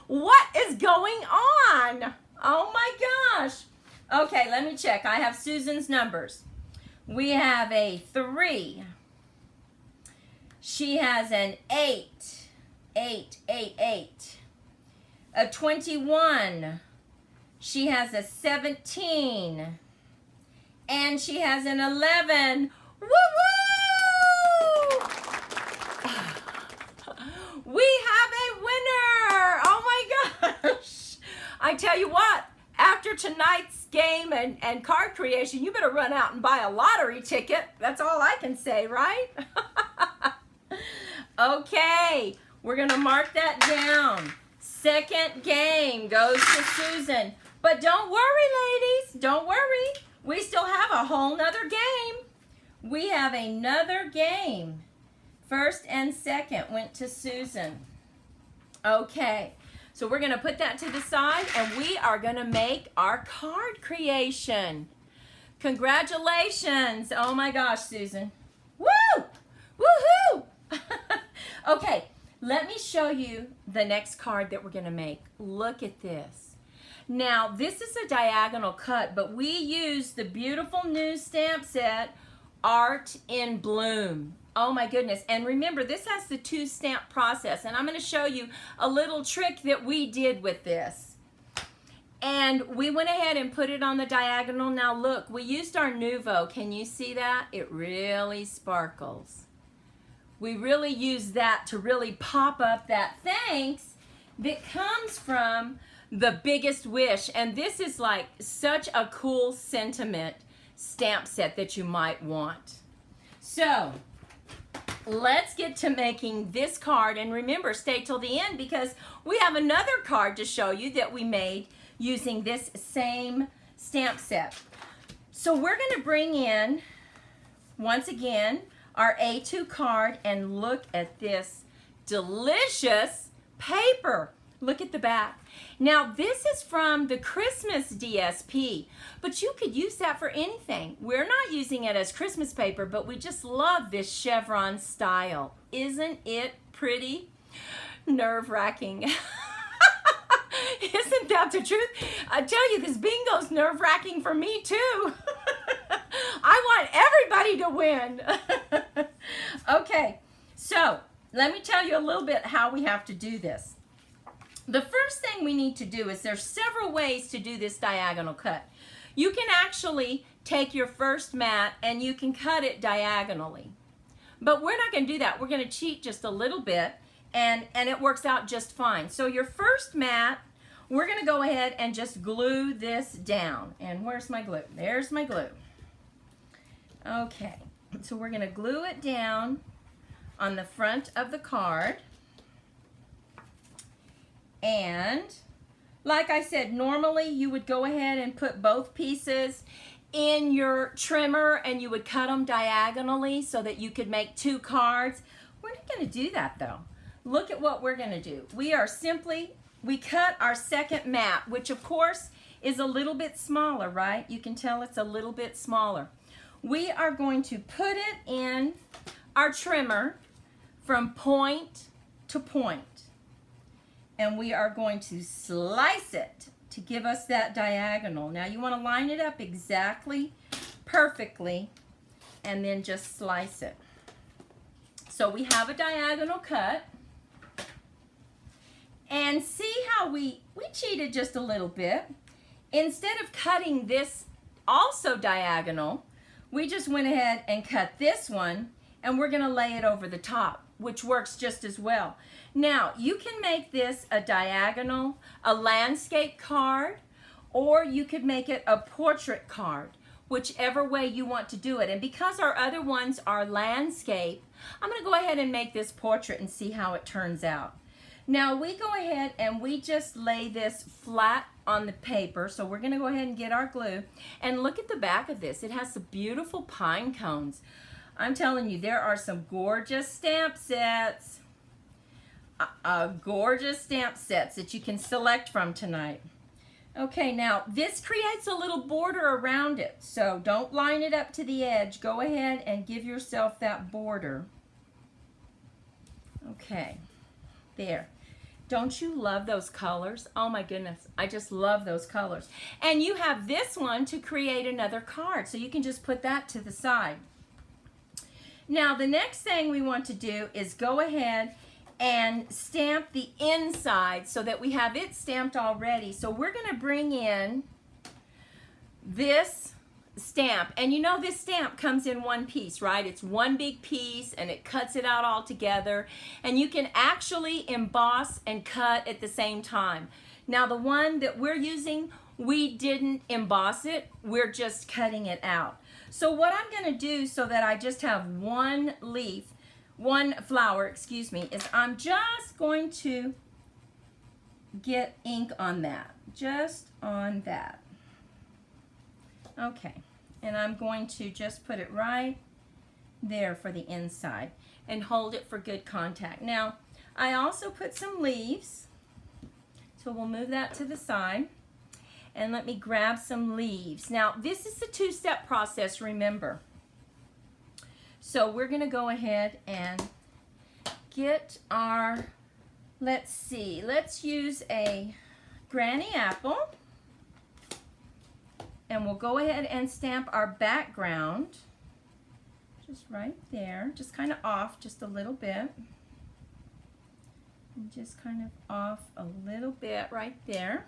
What is going on? Oh my gosh. Okay, let me check. I have Susan's numbers. We have a 3. She has an 8. 8, 8, 8. A 21. She has a 17. And she has an 11. Woo-woo! We have a winner! Oh my gosh! I tell you what, after tonight's game and card creation, you better run out and buy a lottery ticket. That's all I can say, right? Okay, we're going to mark that down. Second game goes to Susan. But don't worry, ladies. Don't worry. We still have a whole nother game. We have another game. First and second went to Susan. Okay, so we're going to put that to the side and we are going to make our card creation. Congratulations. Oh my gosh, Susan. Woo! Woohoo! Okay, let me show you the next card that we're going to make. Look at this. Now, this is a diagonal cut, but we use the beautiful new stamp set, Art in Bloom. Oh my goodness. And remember, this has the 2 stamp process, and I'm going to show you a little trick that we did with this. And we went ahead and put it on the diagonal. Now look, we used our Nuvo. Can you see that? It really sparkles. We really use that to really pop up that thanks that comes from the Biggest Wish. And this is like such a cool sentiment stamp set that you might want. So let's get to making this card. And remember, stay till the end because we have another card to show you that we made using this same stamp set. So we're going to bring in, once again, our A2 card, and look at this delicious paper. Look at the back. Now, this is from the Christmas DSP, but you could use that for anything. We're not using it as Christmas paper, but we just love this chevron style. Isn't it pretty? Nerve-wracking. Isn't that the truth? I tell you, this bingo's nerve-wracking for me, too. I want everybody to win. Okay, so let me tell you a little bit how we have to do this. The first thing we need to do is there's several ways to do this diagonal cut. You can actually take your first mat and you can cut it diagonally. But we're not going to do that. We're going to cheat just a little bit and it works out just fine. So your first mat, we're going to go ahead and just glue this down. And where's my glue? There's my glue. Okay, so we're going to glue it down on the front of the card. And like I said, normally you would go ahead and put both pieces in your trimmer and you would cut them diagonally so that you could make 2 cards. we're not going to do that though. Look at what we're going to do. We cut our second map, which of course is a little bit smaller, right? You can tell it's a little bit smaller. We are going to put it in our trimmer from point to point. And we are going to slice it to give us that diagonal. Now you want to line it up exactly, perfectly, and then just slice it. So we have a diagonal cut. And see how we cheated just a little bit. Instead of cutting this also diagonal, we just went ahead and cut this one, and we're going to lay it over the top, which works just as well. Now, you can make this a diagonal, a landscape card, or you could make it a portrait card, whichever way you want to do it. And because our other ones are landscape, I'm going to go ahead and make this portrait and see how it turns out. Now we go ahead and we just lay this flat on the paper. So we're going to go ahead and get our glue. And look at the back of this. It has some beautiful pine cones. I'm telling you, there are some gorgeous stamp sets. Gorgeous stamp sets that you can select from tonight. Okay, now this creates a little border around it. So don't line it up to the edge. Go ahead and give yourself that border. Okay, there. Don't you love those colors? Oh my goodness, I just love those colors. And you have this one to create another card, so you can just put that to the side. Now the next thing we want to do is go ahead and stamp the inside so that we have it stamped already. So we're going to bring in this stamp, and you know this stamp comes in one piece, right? It's one big piece and it cuts it out all together, and you can actually emboss and cut at the same time. Now the one that we're using, we didn't emboss it, we're just cutting it out. So what I'm going to do so that I just have one flower, excuse me, is I'm just going to get ink on that, just on that. Okay, and I'm going to just put it right there for the inside and hold it for good contact. Now, I also put some leaves, so we'll move that to the side. And let me grab some leaves. Now, this is a two-step process, remember. So we're going to go ahead and get our, let's see, let's use a granny apple. And we'll go ahead and stamp our background just right there, just kind of off just a little bit. And just kind of off a little bit right there.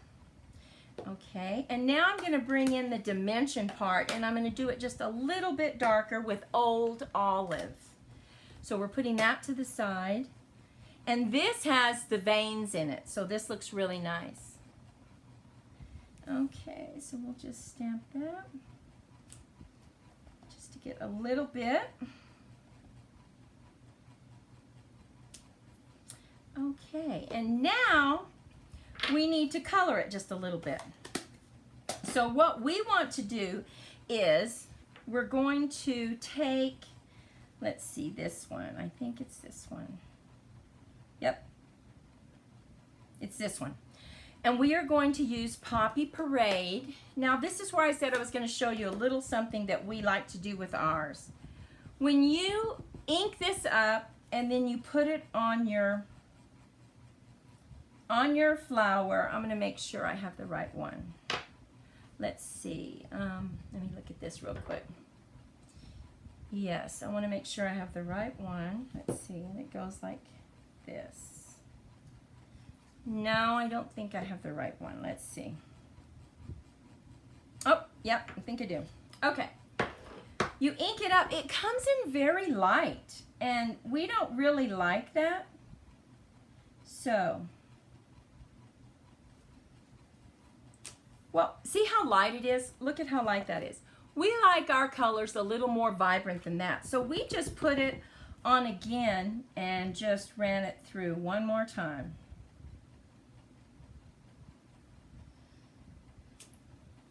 Okay, and now I'm going to bring in the dimension part, and I'm going to do it just a little bit darker with Old Olive. So we're putting that to the side. And this has the veins in it, so this looks really nice. Okay, so we'll just stamp that just to get a little bit. Okay, and now we need to color it just a little bit. So what we want to do is we're going to take, let's see, this one. I think it's this one. Yep, it's this one. And we are going to use Poppy Parade. Now this is where I said I was going to show you a little something that we like to do with ours. When you ink this up and then you put it on your flower, I'm going to make sure I have the right one. Let's see. Let me look at this real quick. Yes, I want to make sure I have the right one. Let's see. And it goes like this. No, I don't think I have the right one. Let's see. Oh, yep, I think I do. Okay. You ink it up. It comes in very light, and we don't really like that. So, well, see how light it is? Look at how light that is. We like our colors a little more vibrant than that. So we just put it on again and just ran it through one more time.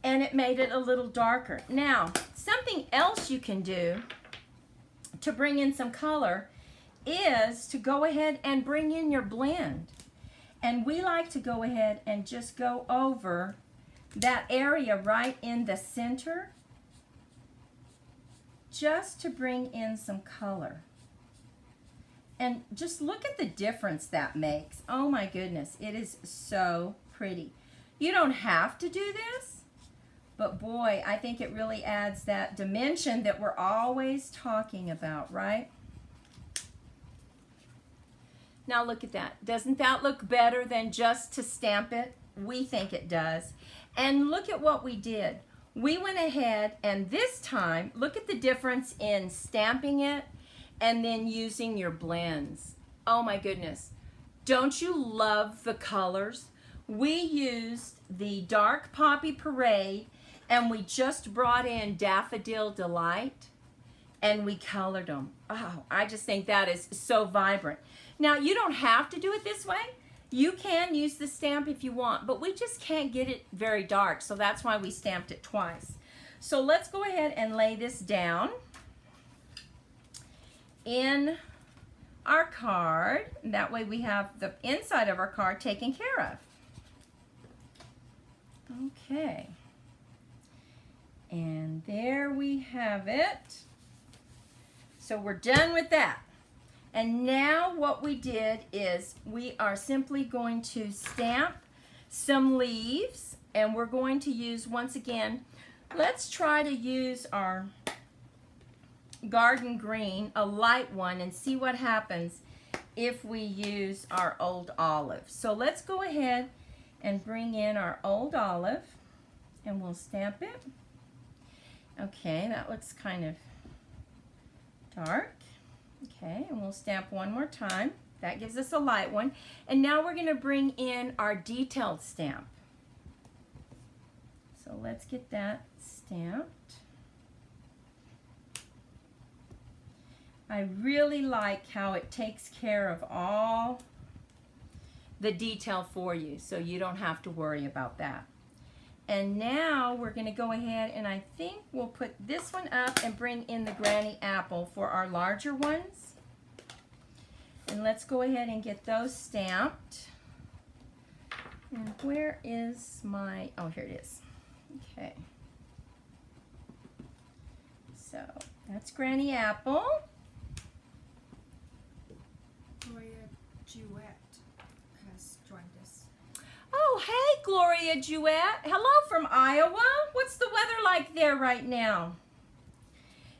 And it made it a little darker. Now, something else you can do to bring in some color is to go ahead and bring in your blend. And we like to go ahead and just go over that area right in the center, just to bring in some color. And just look at the difference that makes. Oh my goodness, it is so pretty. You don't have to do this, but boy, I think it really adds that dimension that we're always talking about, right? Now look at that. Doesn't that look better than just to stamp it? We think it does. And look at what we did. We went ahead and this time, look at the difference in stamping it and then using your blends. Oh my goodness. Don't you love the colors? We used the Dark Poppy Parade and we just brought in Daffodil Delight and we colored them. Oh, I just think that is so vibrant. Now, you don't have to do it this way. You can use the stamp if you want, but we just can't get it very dark, so that's why we stamped it twice. So let's go ahead and lay this down in our card. That way we have the inside of our card taken care of. Okay. And there we have it. So we're done with that. And now what we did is we are simply going to stamp some leaves, and we're going to use, once again, let's try to use our garden green, a light one, and see what happens if we use our old olive. So let's go ahead and bring in our old olive, and we'll stamp it. Okay, that looks kind of dark. Okay, and we'll stamp one more time. That gives us a light one. And now we're going to bring in our detailed stamp. So let's get that stamped. I really like how it takes care of all the detail for you, so you don't have to worry about that. And now we're going to go ahead and I think we'll put this one up and bring in the granny apple for our larger ones. And let's go ahead and get those stamped. And where is my, oh, here it is. Okay. So that's granny apple. Gloria Duet has joined us. Oh, hey, Gloria Duet. Hello from Iowa. What's the weather like there right now?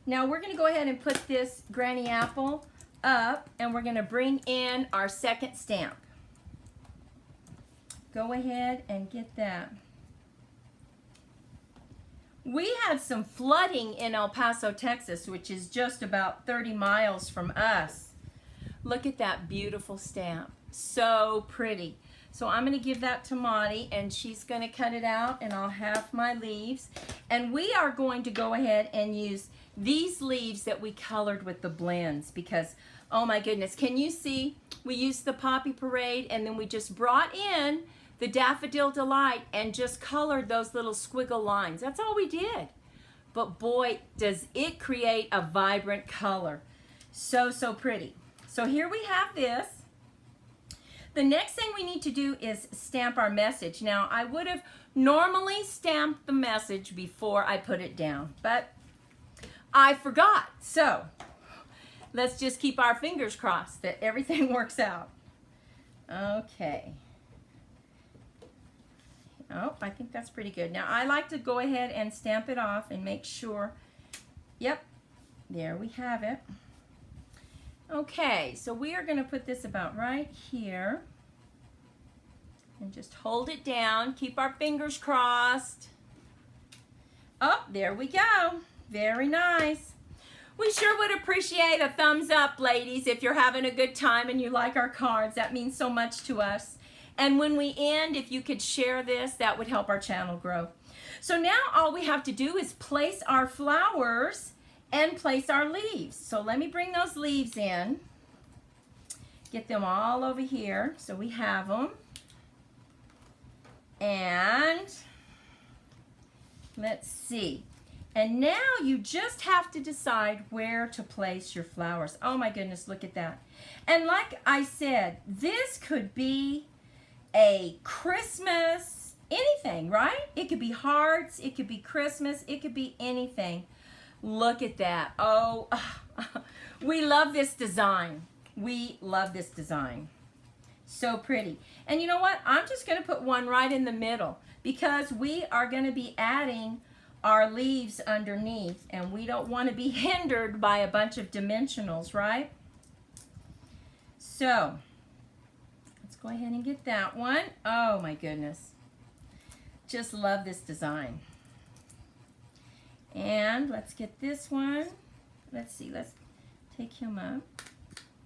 Now we're going to go ahead and put this granny apple up, and we're going to bring in our second stamp. Go ahead and get that. We had some flooding in El Paso, Texas, which is just about 30 miles from us. Look at that beautiful stamp. So pretty. So I'm going to give that to Maudie, and she's going to cut it out, and I'll have my leaves. And we are going to go ahead and use these leaves that we colored with the blends because, oh my goodness, can you see? We used the Poppy Parade, and then we just brought in the Daffodil Delight and just colored those little squiggle lines. That's all we did. But boy, does it create a vibrant color. So, so pretty. So here we have this. The next thing we need to do is stamp our message. Now, I would have normally stamped the message before I put it down, but I forgot. So let's just keep our fingers crossed that everything works out. Okay. Oh, I think that's pretty good. Now, I like to go ahead and stamp it off and make sure. Yep, there we have it. Okay, so we are going to put this about right here and just hold it down. Keep our fingers crossed. Oh, there we go. Very nice. We sure would appreciate a thumbs up, ladies, if you're having a good time and you like our cards. That means so much to us. And when we end, if you could share this, that would help our channel grow. So now all we have to do is place our flowers and place our leaves. So let me bring those leaves in. Get them all over here so we have them. And let's see. And now you just have to decide where to place your flowers. Oh my goodness, look at that. And like I said, this could be a Christmas, anything, right? It could be hearts, it could be Christmas, it could be anything. Look at that. Oh, we love this design. We love this design. So pretty. And you know what? I'm just going to put one right in the middle because we are going to be adding our leaves underneath, and we don't want to be hindered by a bunch of dimensionals, right? So let's go ahead and get that one. Oh my goodness. Just love this design. And let's get this one. Let's see, let's take him up,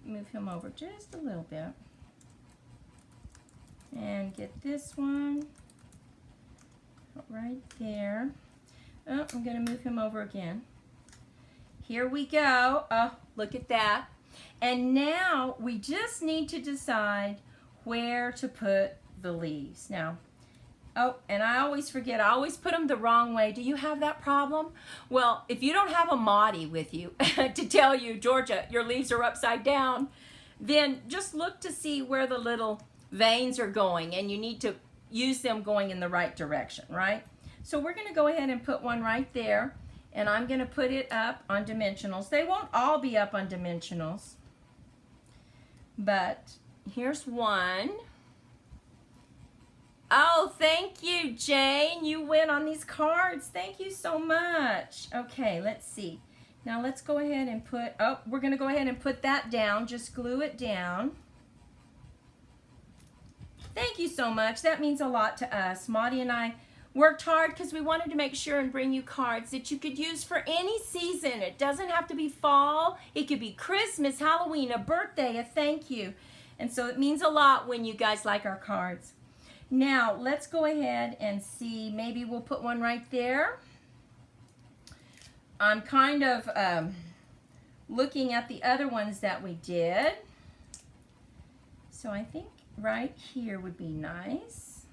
move him over just a little bit. And get this one right there. Oh, I'm going to move him over again. Here we go. Oh, look at that. And now we just need to decide where to put the leaves. Now, oh, and I always forget. I always put them the wrong way. Do you have that problem? Well, if you don't have a Maudie with you to tell you, Georgia, your leaves are upside down, then just look to see where the little veins are going, and you need to use them going in the right direction, right? So we're going to go ahead and put one right there, and I'm going to put it up on dimensionals. They won't all be up on dimensionals, but here's one. Oh, thank you, Jane. You win on these cards. Thank you so much. Okay, let's see. Now let's go ahead and put, oh, we're going to go ahead and put that down. Just glue it down. Thank you so much. That means a lot to us. Maudie and I worked hard because we wanted to make sure and bring you cards that you could use for any season. It doesn't have to be fall. It could be Christmas, Halloween, a birthday, a thank you. And so it means a lot when you guys like our cards. Now, let's go ahead and see. Maybe we'll put one right there. I'm kind of looking at the other ones that we did. So I think right here would be nice.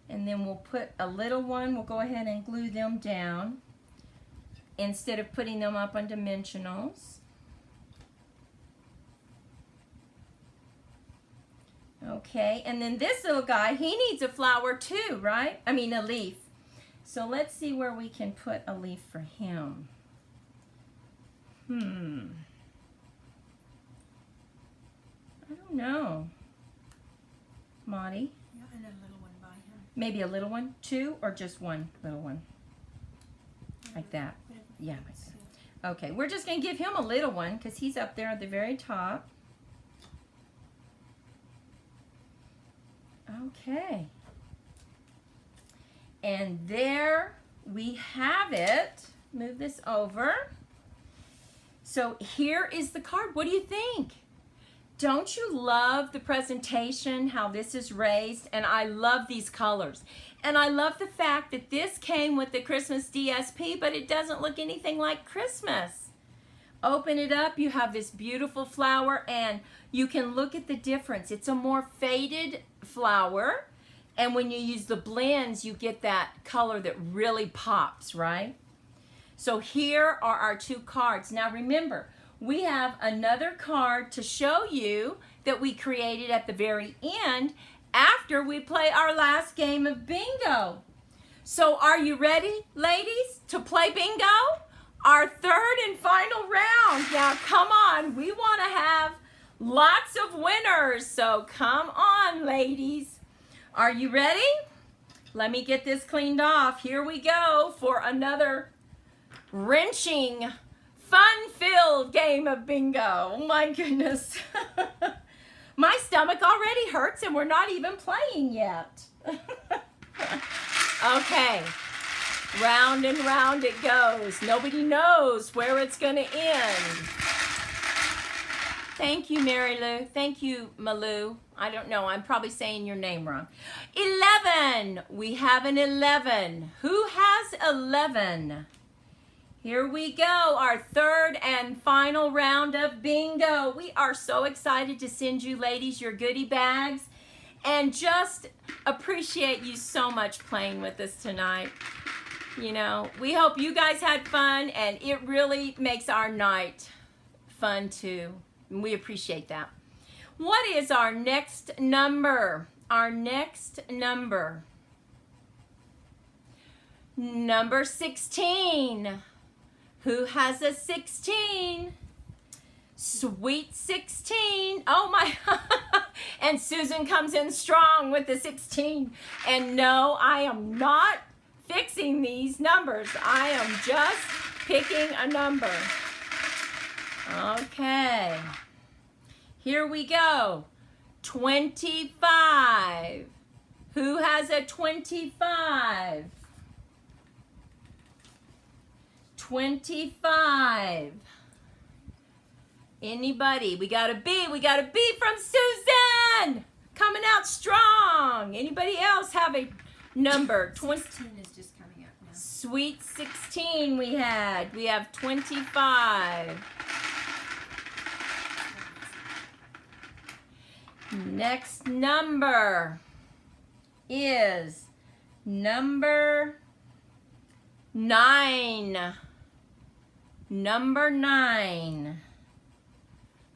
And then we'll put a little one. We'll go ahead and glue them down instead of putting them up on dimensionals. Okay, and then this little guy, he needs a flower too, right? I mean a leaf. So let's see where we can put a leaf for him. I don't know. Maudie? Yeah, and a little one by him. Maybe a little one, two, or just one little one? Like that. Yeah, like that. Okay, we're just going to give him a little one because he's up there at the very top. Okay. And there we have it. Move this over. So here is the card. What do you think? Don't you love the presentation, how this is raised? And I love these colors. And I love the fact that this came with the Christmas DSP, but it doesn't look anything like Christmas. Open it up, you have this beautiful flower, and you can look at the difference. It's a more faded flower, and when you use the blends, you get that color that really pops, right? So here are our two cards. Now remember, we have another card to show you that we created at the very end after we play our last game of bingo. So are you ready, ladies, to play bingo? Our third and final round. Now come on, we want to have lots of winners, so come on, ladies. Are you ready? Let me get this cleaned off. Here we go for another wrenching, fun-filled game of bingo. Oh my goodness. My stomach already hurts and we're not even playing yet. Okay. Round and round it goes. Nobody knows where it's going to end. Thank you, Mary Lou. Thank you, Malou. I don't know. I'm probably saying your name wrong. 11. We have an 11. Who has 11? Here we go. Our third and final round of bingo. We are so excited to send you ladies your goodie bags and just appreciate you so much playing with us tonight. You know, we hope you guys had fun, and it really makes our night fun too. And we appreciate that. What is our next number? Our next number. Number 16. Who has a 16? Sweet 16. Oh my. And Susan comes in strong with the 16. And no, I am not fixing these numbers. I am just picking a number. Okay. Here we go. 25. Who has a 25? 25. Anybody? We got a B. We got a B from Susan. Coming out strong. Anybody else have a number? 16 is just coming up now. Sweet 16 we had. We have 25. Next number is number 9. Number 9.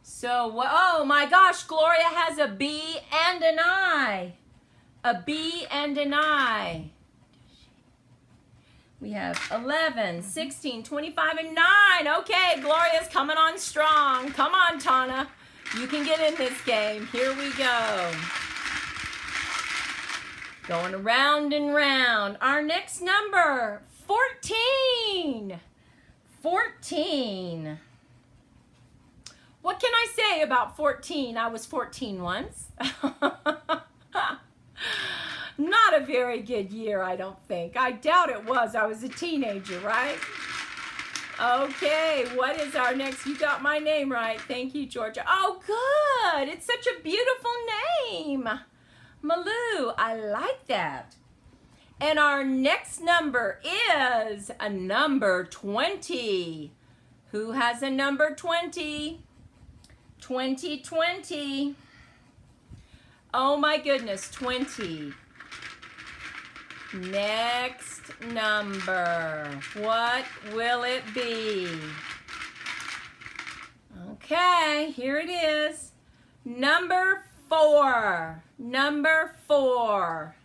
So, oh my gosh, Gloria has a B and an I. A B and an I. We have 11, 16, 25, and 9. Okay, Gloria's coming on strong. Come on, Tana. You can get in this game. Here we go. Going around and round. Our next number, 14. 14. What can I say about 14? I was 14 once. Not a very good year, I don't think. I doubt it was. I was a teenager, right? Okay, what is our next? You got my name right. Thank you, Georgia. Oh, good. It's such a beautiful name. Malou, I like that. And our next number is a number 20. Who has a number 20? 2020. Oh my goodness, 20. Next number. What will it be? Okay, here it is. Number 4. Number 4.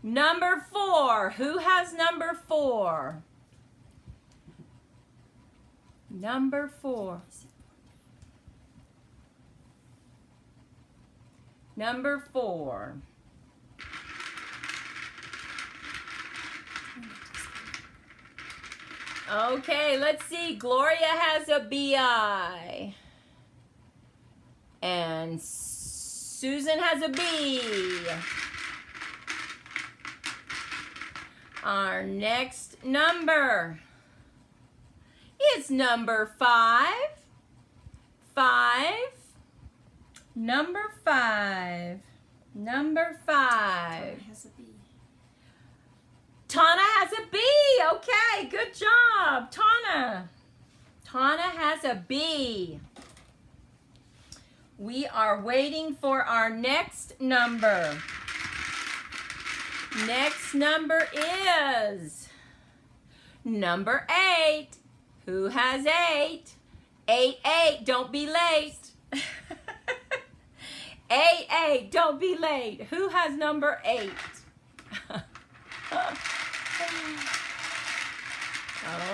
Number 4. Who has number 4? Number 4. Number 4. Okay, let's see. Gloria has a BI. And Susan has a B. Our next number is number 5. 5. Number 5. Number 5. Has a B. Tana has a B. Okay, good job, Tana. Tana has a B. We are waiting for our next number. Next number is number 8. Who has 8? 8, 8, don't be late. 8, 8, don't be late. Who has number 8?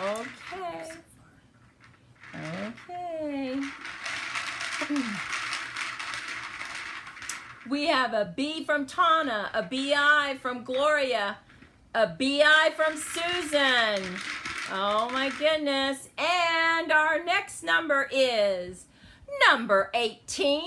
Okay. Okay. We have a B from Tana, a BI from Gloria, a BI from Susan. Oh my goodness. And our next number is number 18.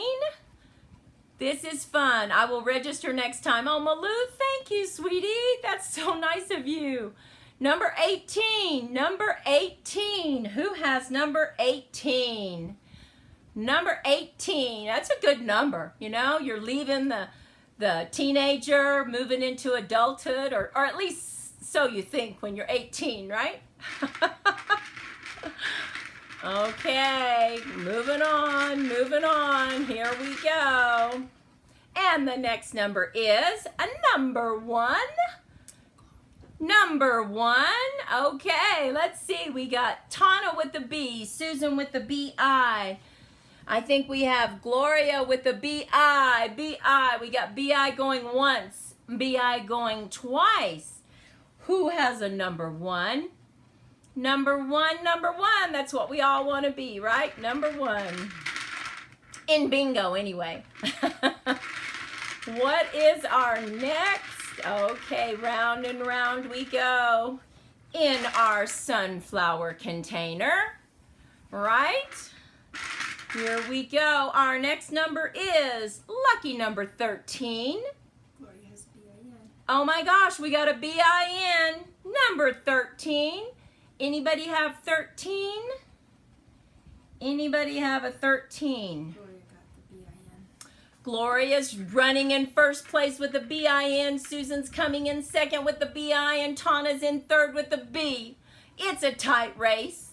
This is fun. I will register next time. Oh, Malou, thank you, sweetie. That's so nice of you. Number 18. Number 18. Who has number 18? Number 18. That's a good number. You know, you're leaving the teenager, moving into adulthood, or at least so you think when you're 18, right? Okay, moving on, moving on. Here we go. And the next number is a number 1. Number 1. Okay, let's see. We got Tana with the B, Susan with the B-I. I think we have Gloria with the B-I, B-I. We got B-I going once, B-I going twice. Who has a number 1? Number 1, number 1. That's what we all want to be, right? Number 1. In bingo, anyway. What is our next? Okay, round and round we go in our sunflower container, right? Here we go. Our next number is lucky number 13. Gloria has B-I-N. Oh my gosh, we got a B-I-N. Number 13. Anybody have 13? Anybody have a 13? Gloria got the B-I-N. Gloria's running in first place with the B-I-N. Susan's coming in second with the B-I, and Tana's in third with the B. It's a tight race.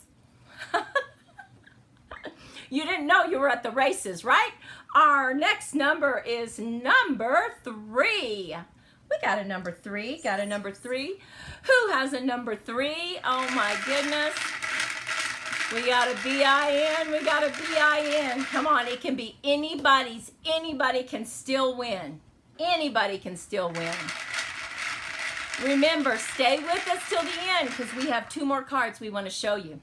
You didn't know you were at the races, right? Our next number is number 3. We got a number 3. Got a number 3. Who has a number 3? Oh my goodness. We got a B-I-N. We got a B-I-N. Come on, it can be anybody's. Anybody can still win. Anybody can still win. Remember, stay with us till the end because we have 2 more cards we want to show you.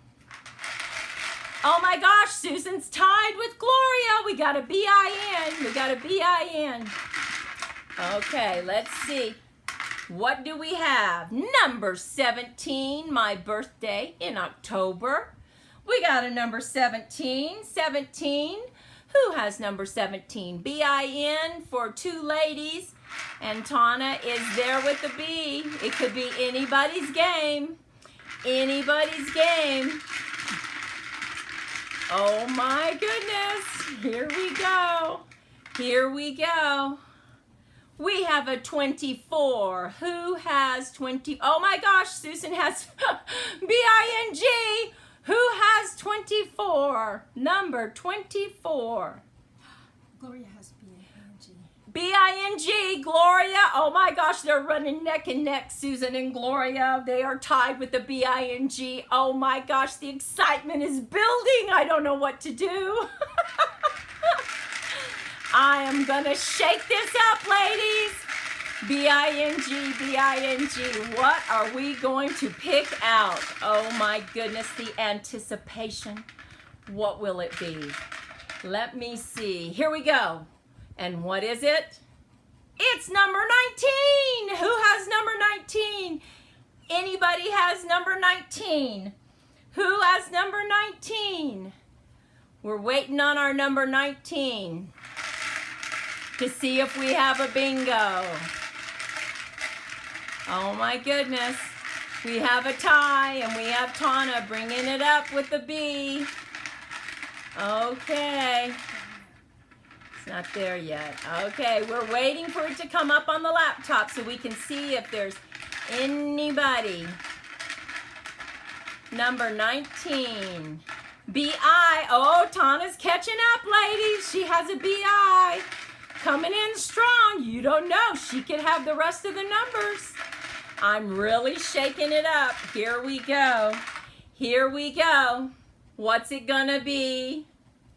Oh my gosh, Susan's tied with Gloria. We got a B-I-N. We got a B-I-N. Okay, let's see. What do we have? Number 17, my birthday in October. We got a number 17. 17. Who has number 17? B-I-N for 2 ladies. And Tana is there with the B. It could be anybody's game. Anybody's game. Oh my goodness. Here we go. Here we go. We have a 24. Who has 20? Oh my gosh, Susan has B-I-N-G. Who has 24? Number 24. Gloria has B-I-N-G. B-I-N-G, Gloria. Oh my gosh, they're running neck and neck, Susan and Gloria. They are tied with the B-I-N-G. Oh my gosh, the excitement is building. I don't know what to do. I am going to shake this up, ladies. B-I-N-G, B-I-N-G. What are we going to pick out? Oh my goodness, the anticipation. What will it be? Let me see. Here we go. And what is it? It's number 19. Who has number 19? Anybody has number 19? Who has number 19? We're waiting on our number 19 to see if we have a bingo. Oh my goodness. We have a tie and we have Tana bringing it up with the B. Okay. It's not there yet. Okay, we're waiting for it to come up on the laptop so we can see if there's anybody. Number 19. B-I. Oh, Tana's catching up, ladies. She has a B-I. Coming in strong. You don't know. She could have the rest of the numbers. I'm really shaking it up. Here we go. Here we go. What's it gonna be?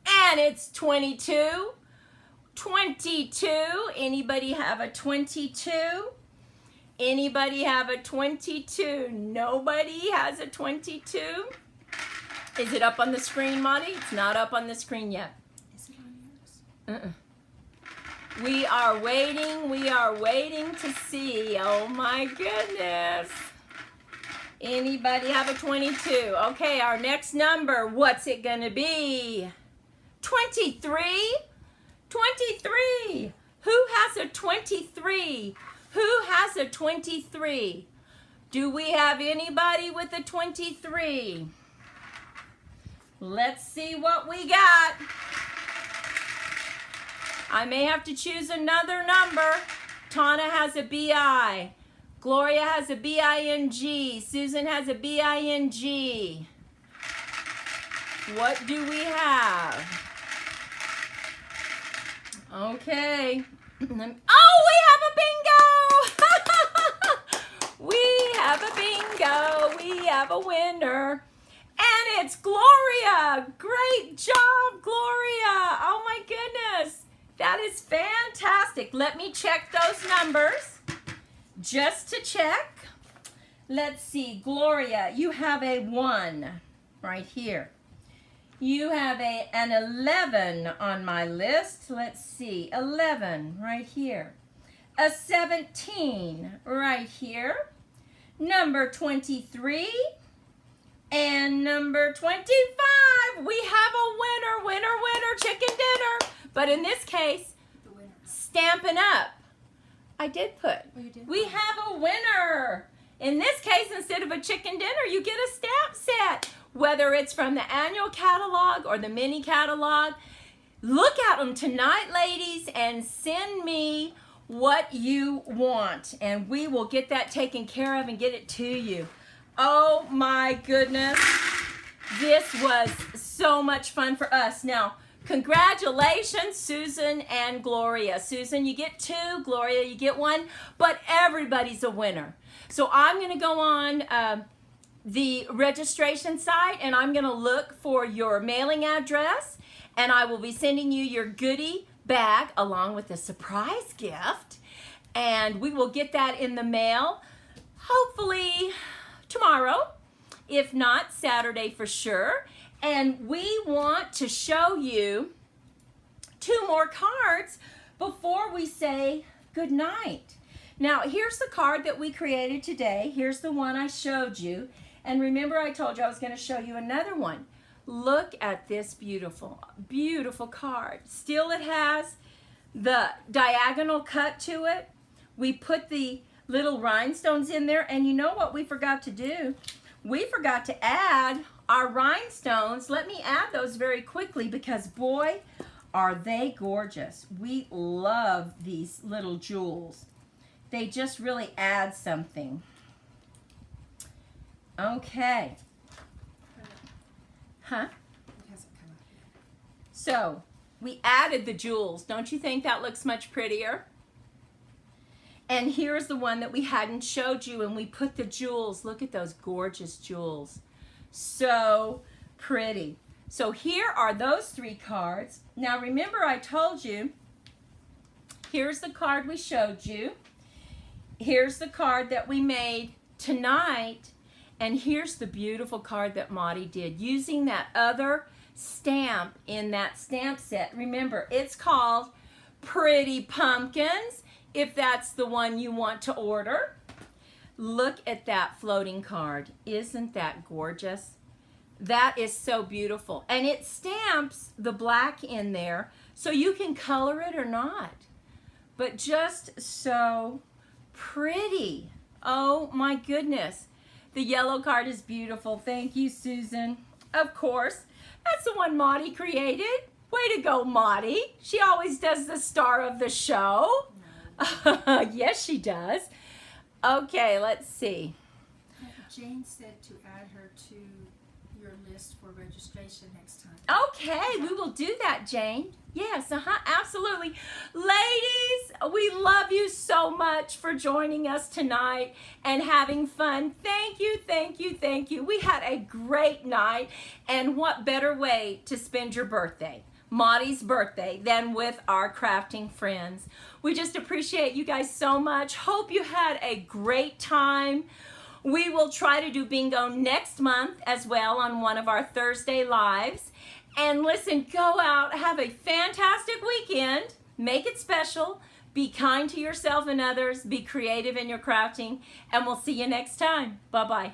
And it's 22. 22. Anybody have a 22? Anybody have a 22? Nobody has a 22? Is it up on the screen, Monty? It's not up on the screen yet. Is it on yours? We are waiting to see. Oh my goodness. Anybody have a 22? Okay, our next number, what's it gonna be? 23? 23. Who has a 23? Who has a 23? Do we have anybody with a 23? Let's see what we got. I may have to choose another number. Tana has a B-I. Gloria has a B-I-N-G. Susan has a B-I-N-G. What do we have? Okay. Oh, we have a bingo! We have a bingo. We have a winner. And it's Gloria. Great job, Gloria. Oh my goodness. That is fantastic. Let me check those numbers just to check. Let's see, Gloria, you have a 1 right here. You have an 11 on my list. Let's see, 11 right here. A 17 right here. Number 23 and number 25. We have a winner, winner, winner, chicken dinner. But in this case, The winner. Stampin' Up. I did put. Oh, you did? We have a winner. In this case, instead of a chicken dinner, you get a stamp set. Whether it's from the annual catalog or the mini catalog, look at them tonight, ladies, and send me what you want. And we will get that taken care of and get it to you. Oh my goodness. This was so much fun for us. Now, congratulations, Susan and Gloria. Susan, you get 2. Gloria, you get 1. But everybody's a winner. So I'm going to go on the registration site, and I'm going to look for your mailing address, and I will be sending you your goodie bag along with a surprise gift, and we will get that in the mail hopefully tomorrow, if not Saturday for sure. And we want to show you 2 more cards before we say good night. Now, here's the card that we created today. Here's the one I showed you. And remember, I told you I was going to show you another one. Look at this beautiful, beautiful card. Still, it has the diagonal cut to it. We put the little rhinestones in there. And you know what we forgot to do? We forgot to add our rhinestones. Let me add those very quickly because, boy, are they gorgeous. We love these little jewels. They just really add something. Okay. Huh? It hasn't come up yet. So, we added the jewels. Don't you think that looks much prettier? And here's the one that we hadn't showed you, and we put the jewels. Look at those gorgeous jewels. So pretty. So here are those 3 cards. Now remember, I told you, here's the card we showed you. Here's the card that we made tonight. And here's the beautiful card that Maudie did using that other stamp in that stamp set. Remember, it's called Pretty Pumpkins, if that's the one you want to order. Look at that floating card. Isn't that gorgeous? That is so beautiful. And it stamps the black in there so you can color it or not. But just so pretty. Oh my goodness. The yellow card is beautiful. Thank you, Susan. Of course, that's the one Maudie created. Way to go, Maudie. She always does the star of the show. Yes, she does. Okay, let's see. Jane said to add her to your list for registration next time. Okay, we will do that, Jane. Yes, absolutely. Ladies, we love you so much for joining us tonight and having fun. Thank you, thank you, thank you. We had a great night, and what better way to spend your birthday, Maudie's birthday, than with our crafting friends. We just appreciate you guys so much. Hope you had a great time. We will try to do bingo next month as well on one of our Thursday lives. And listen, go out, have a fantastic weekend, make it special, be kind to yourself and others, be creative in your crafting, and we'll see you next time. Bye-bye.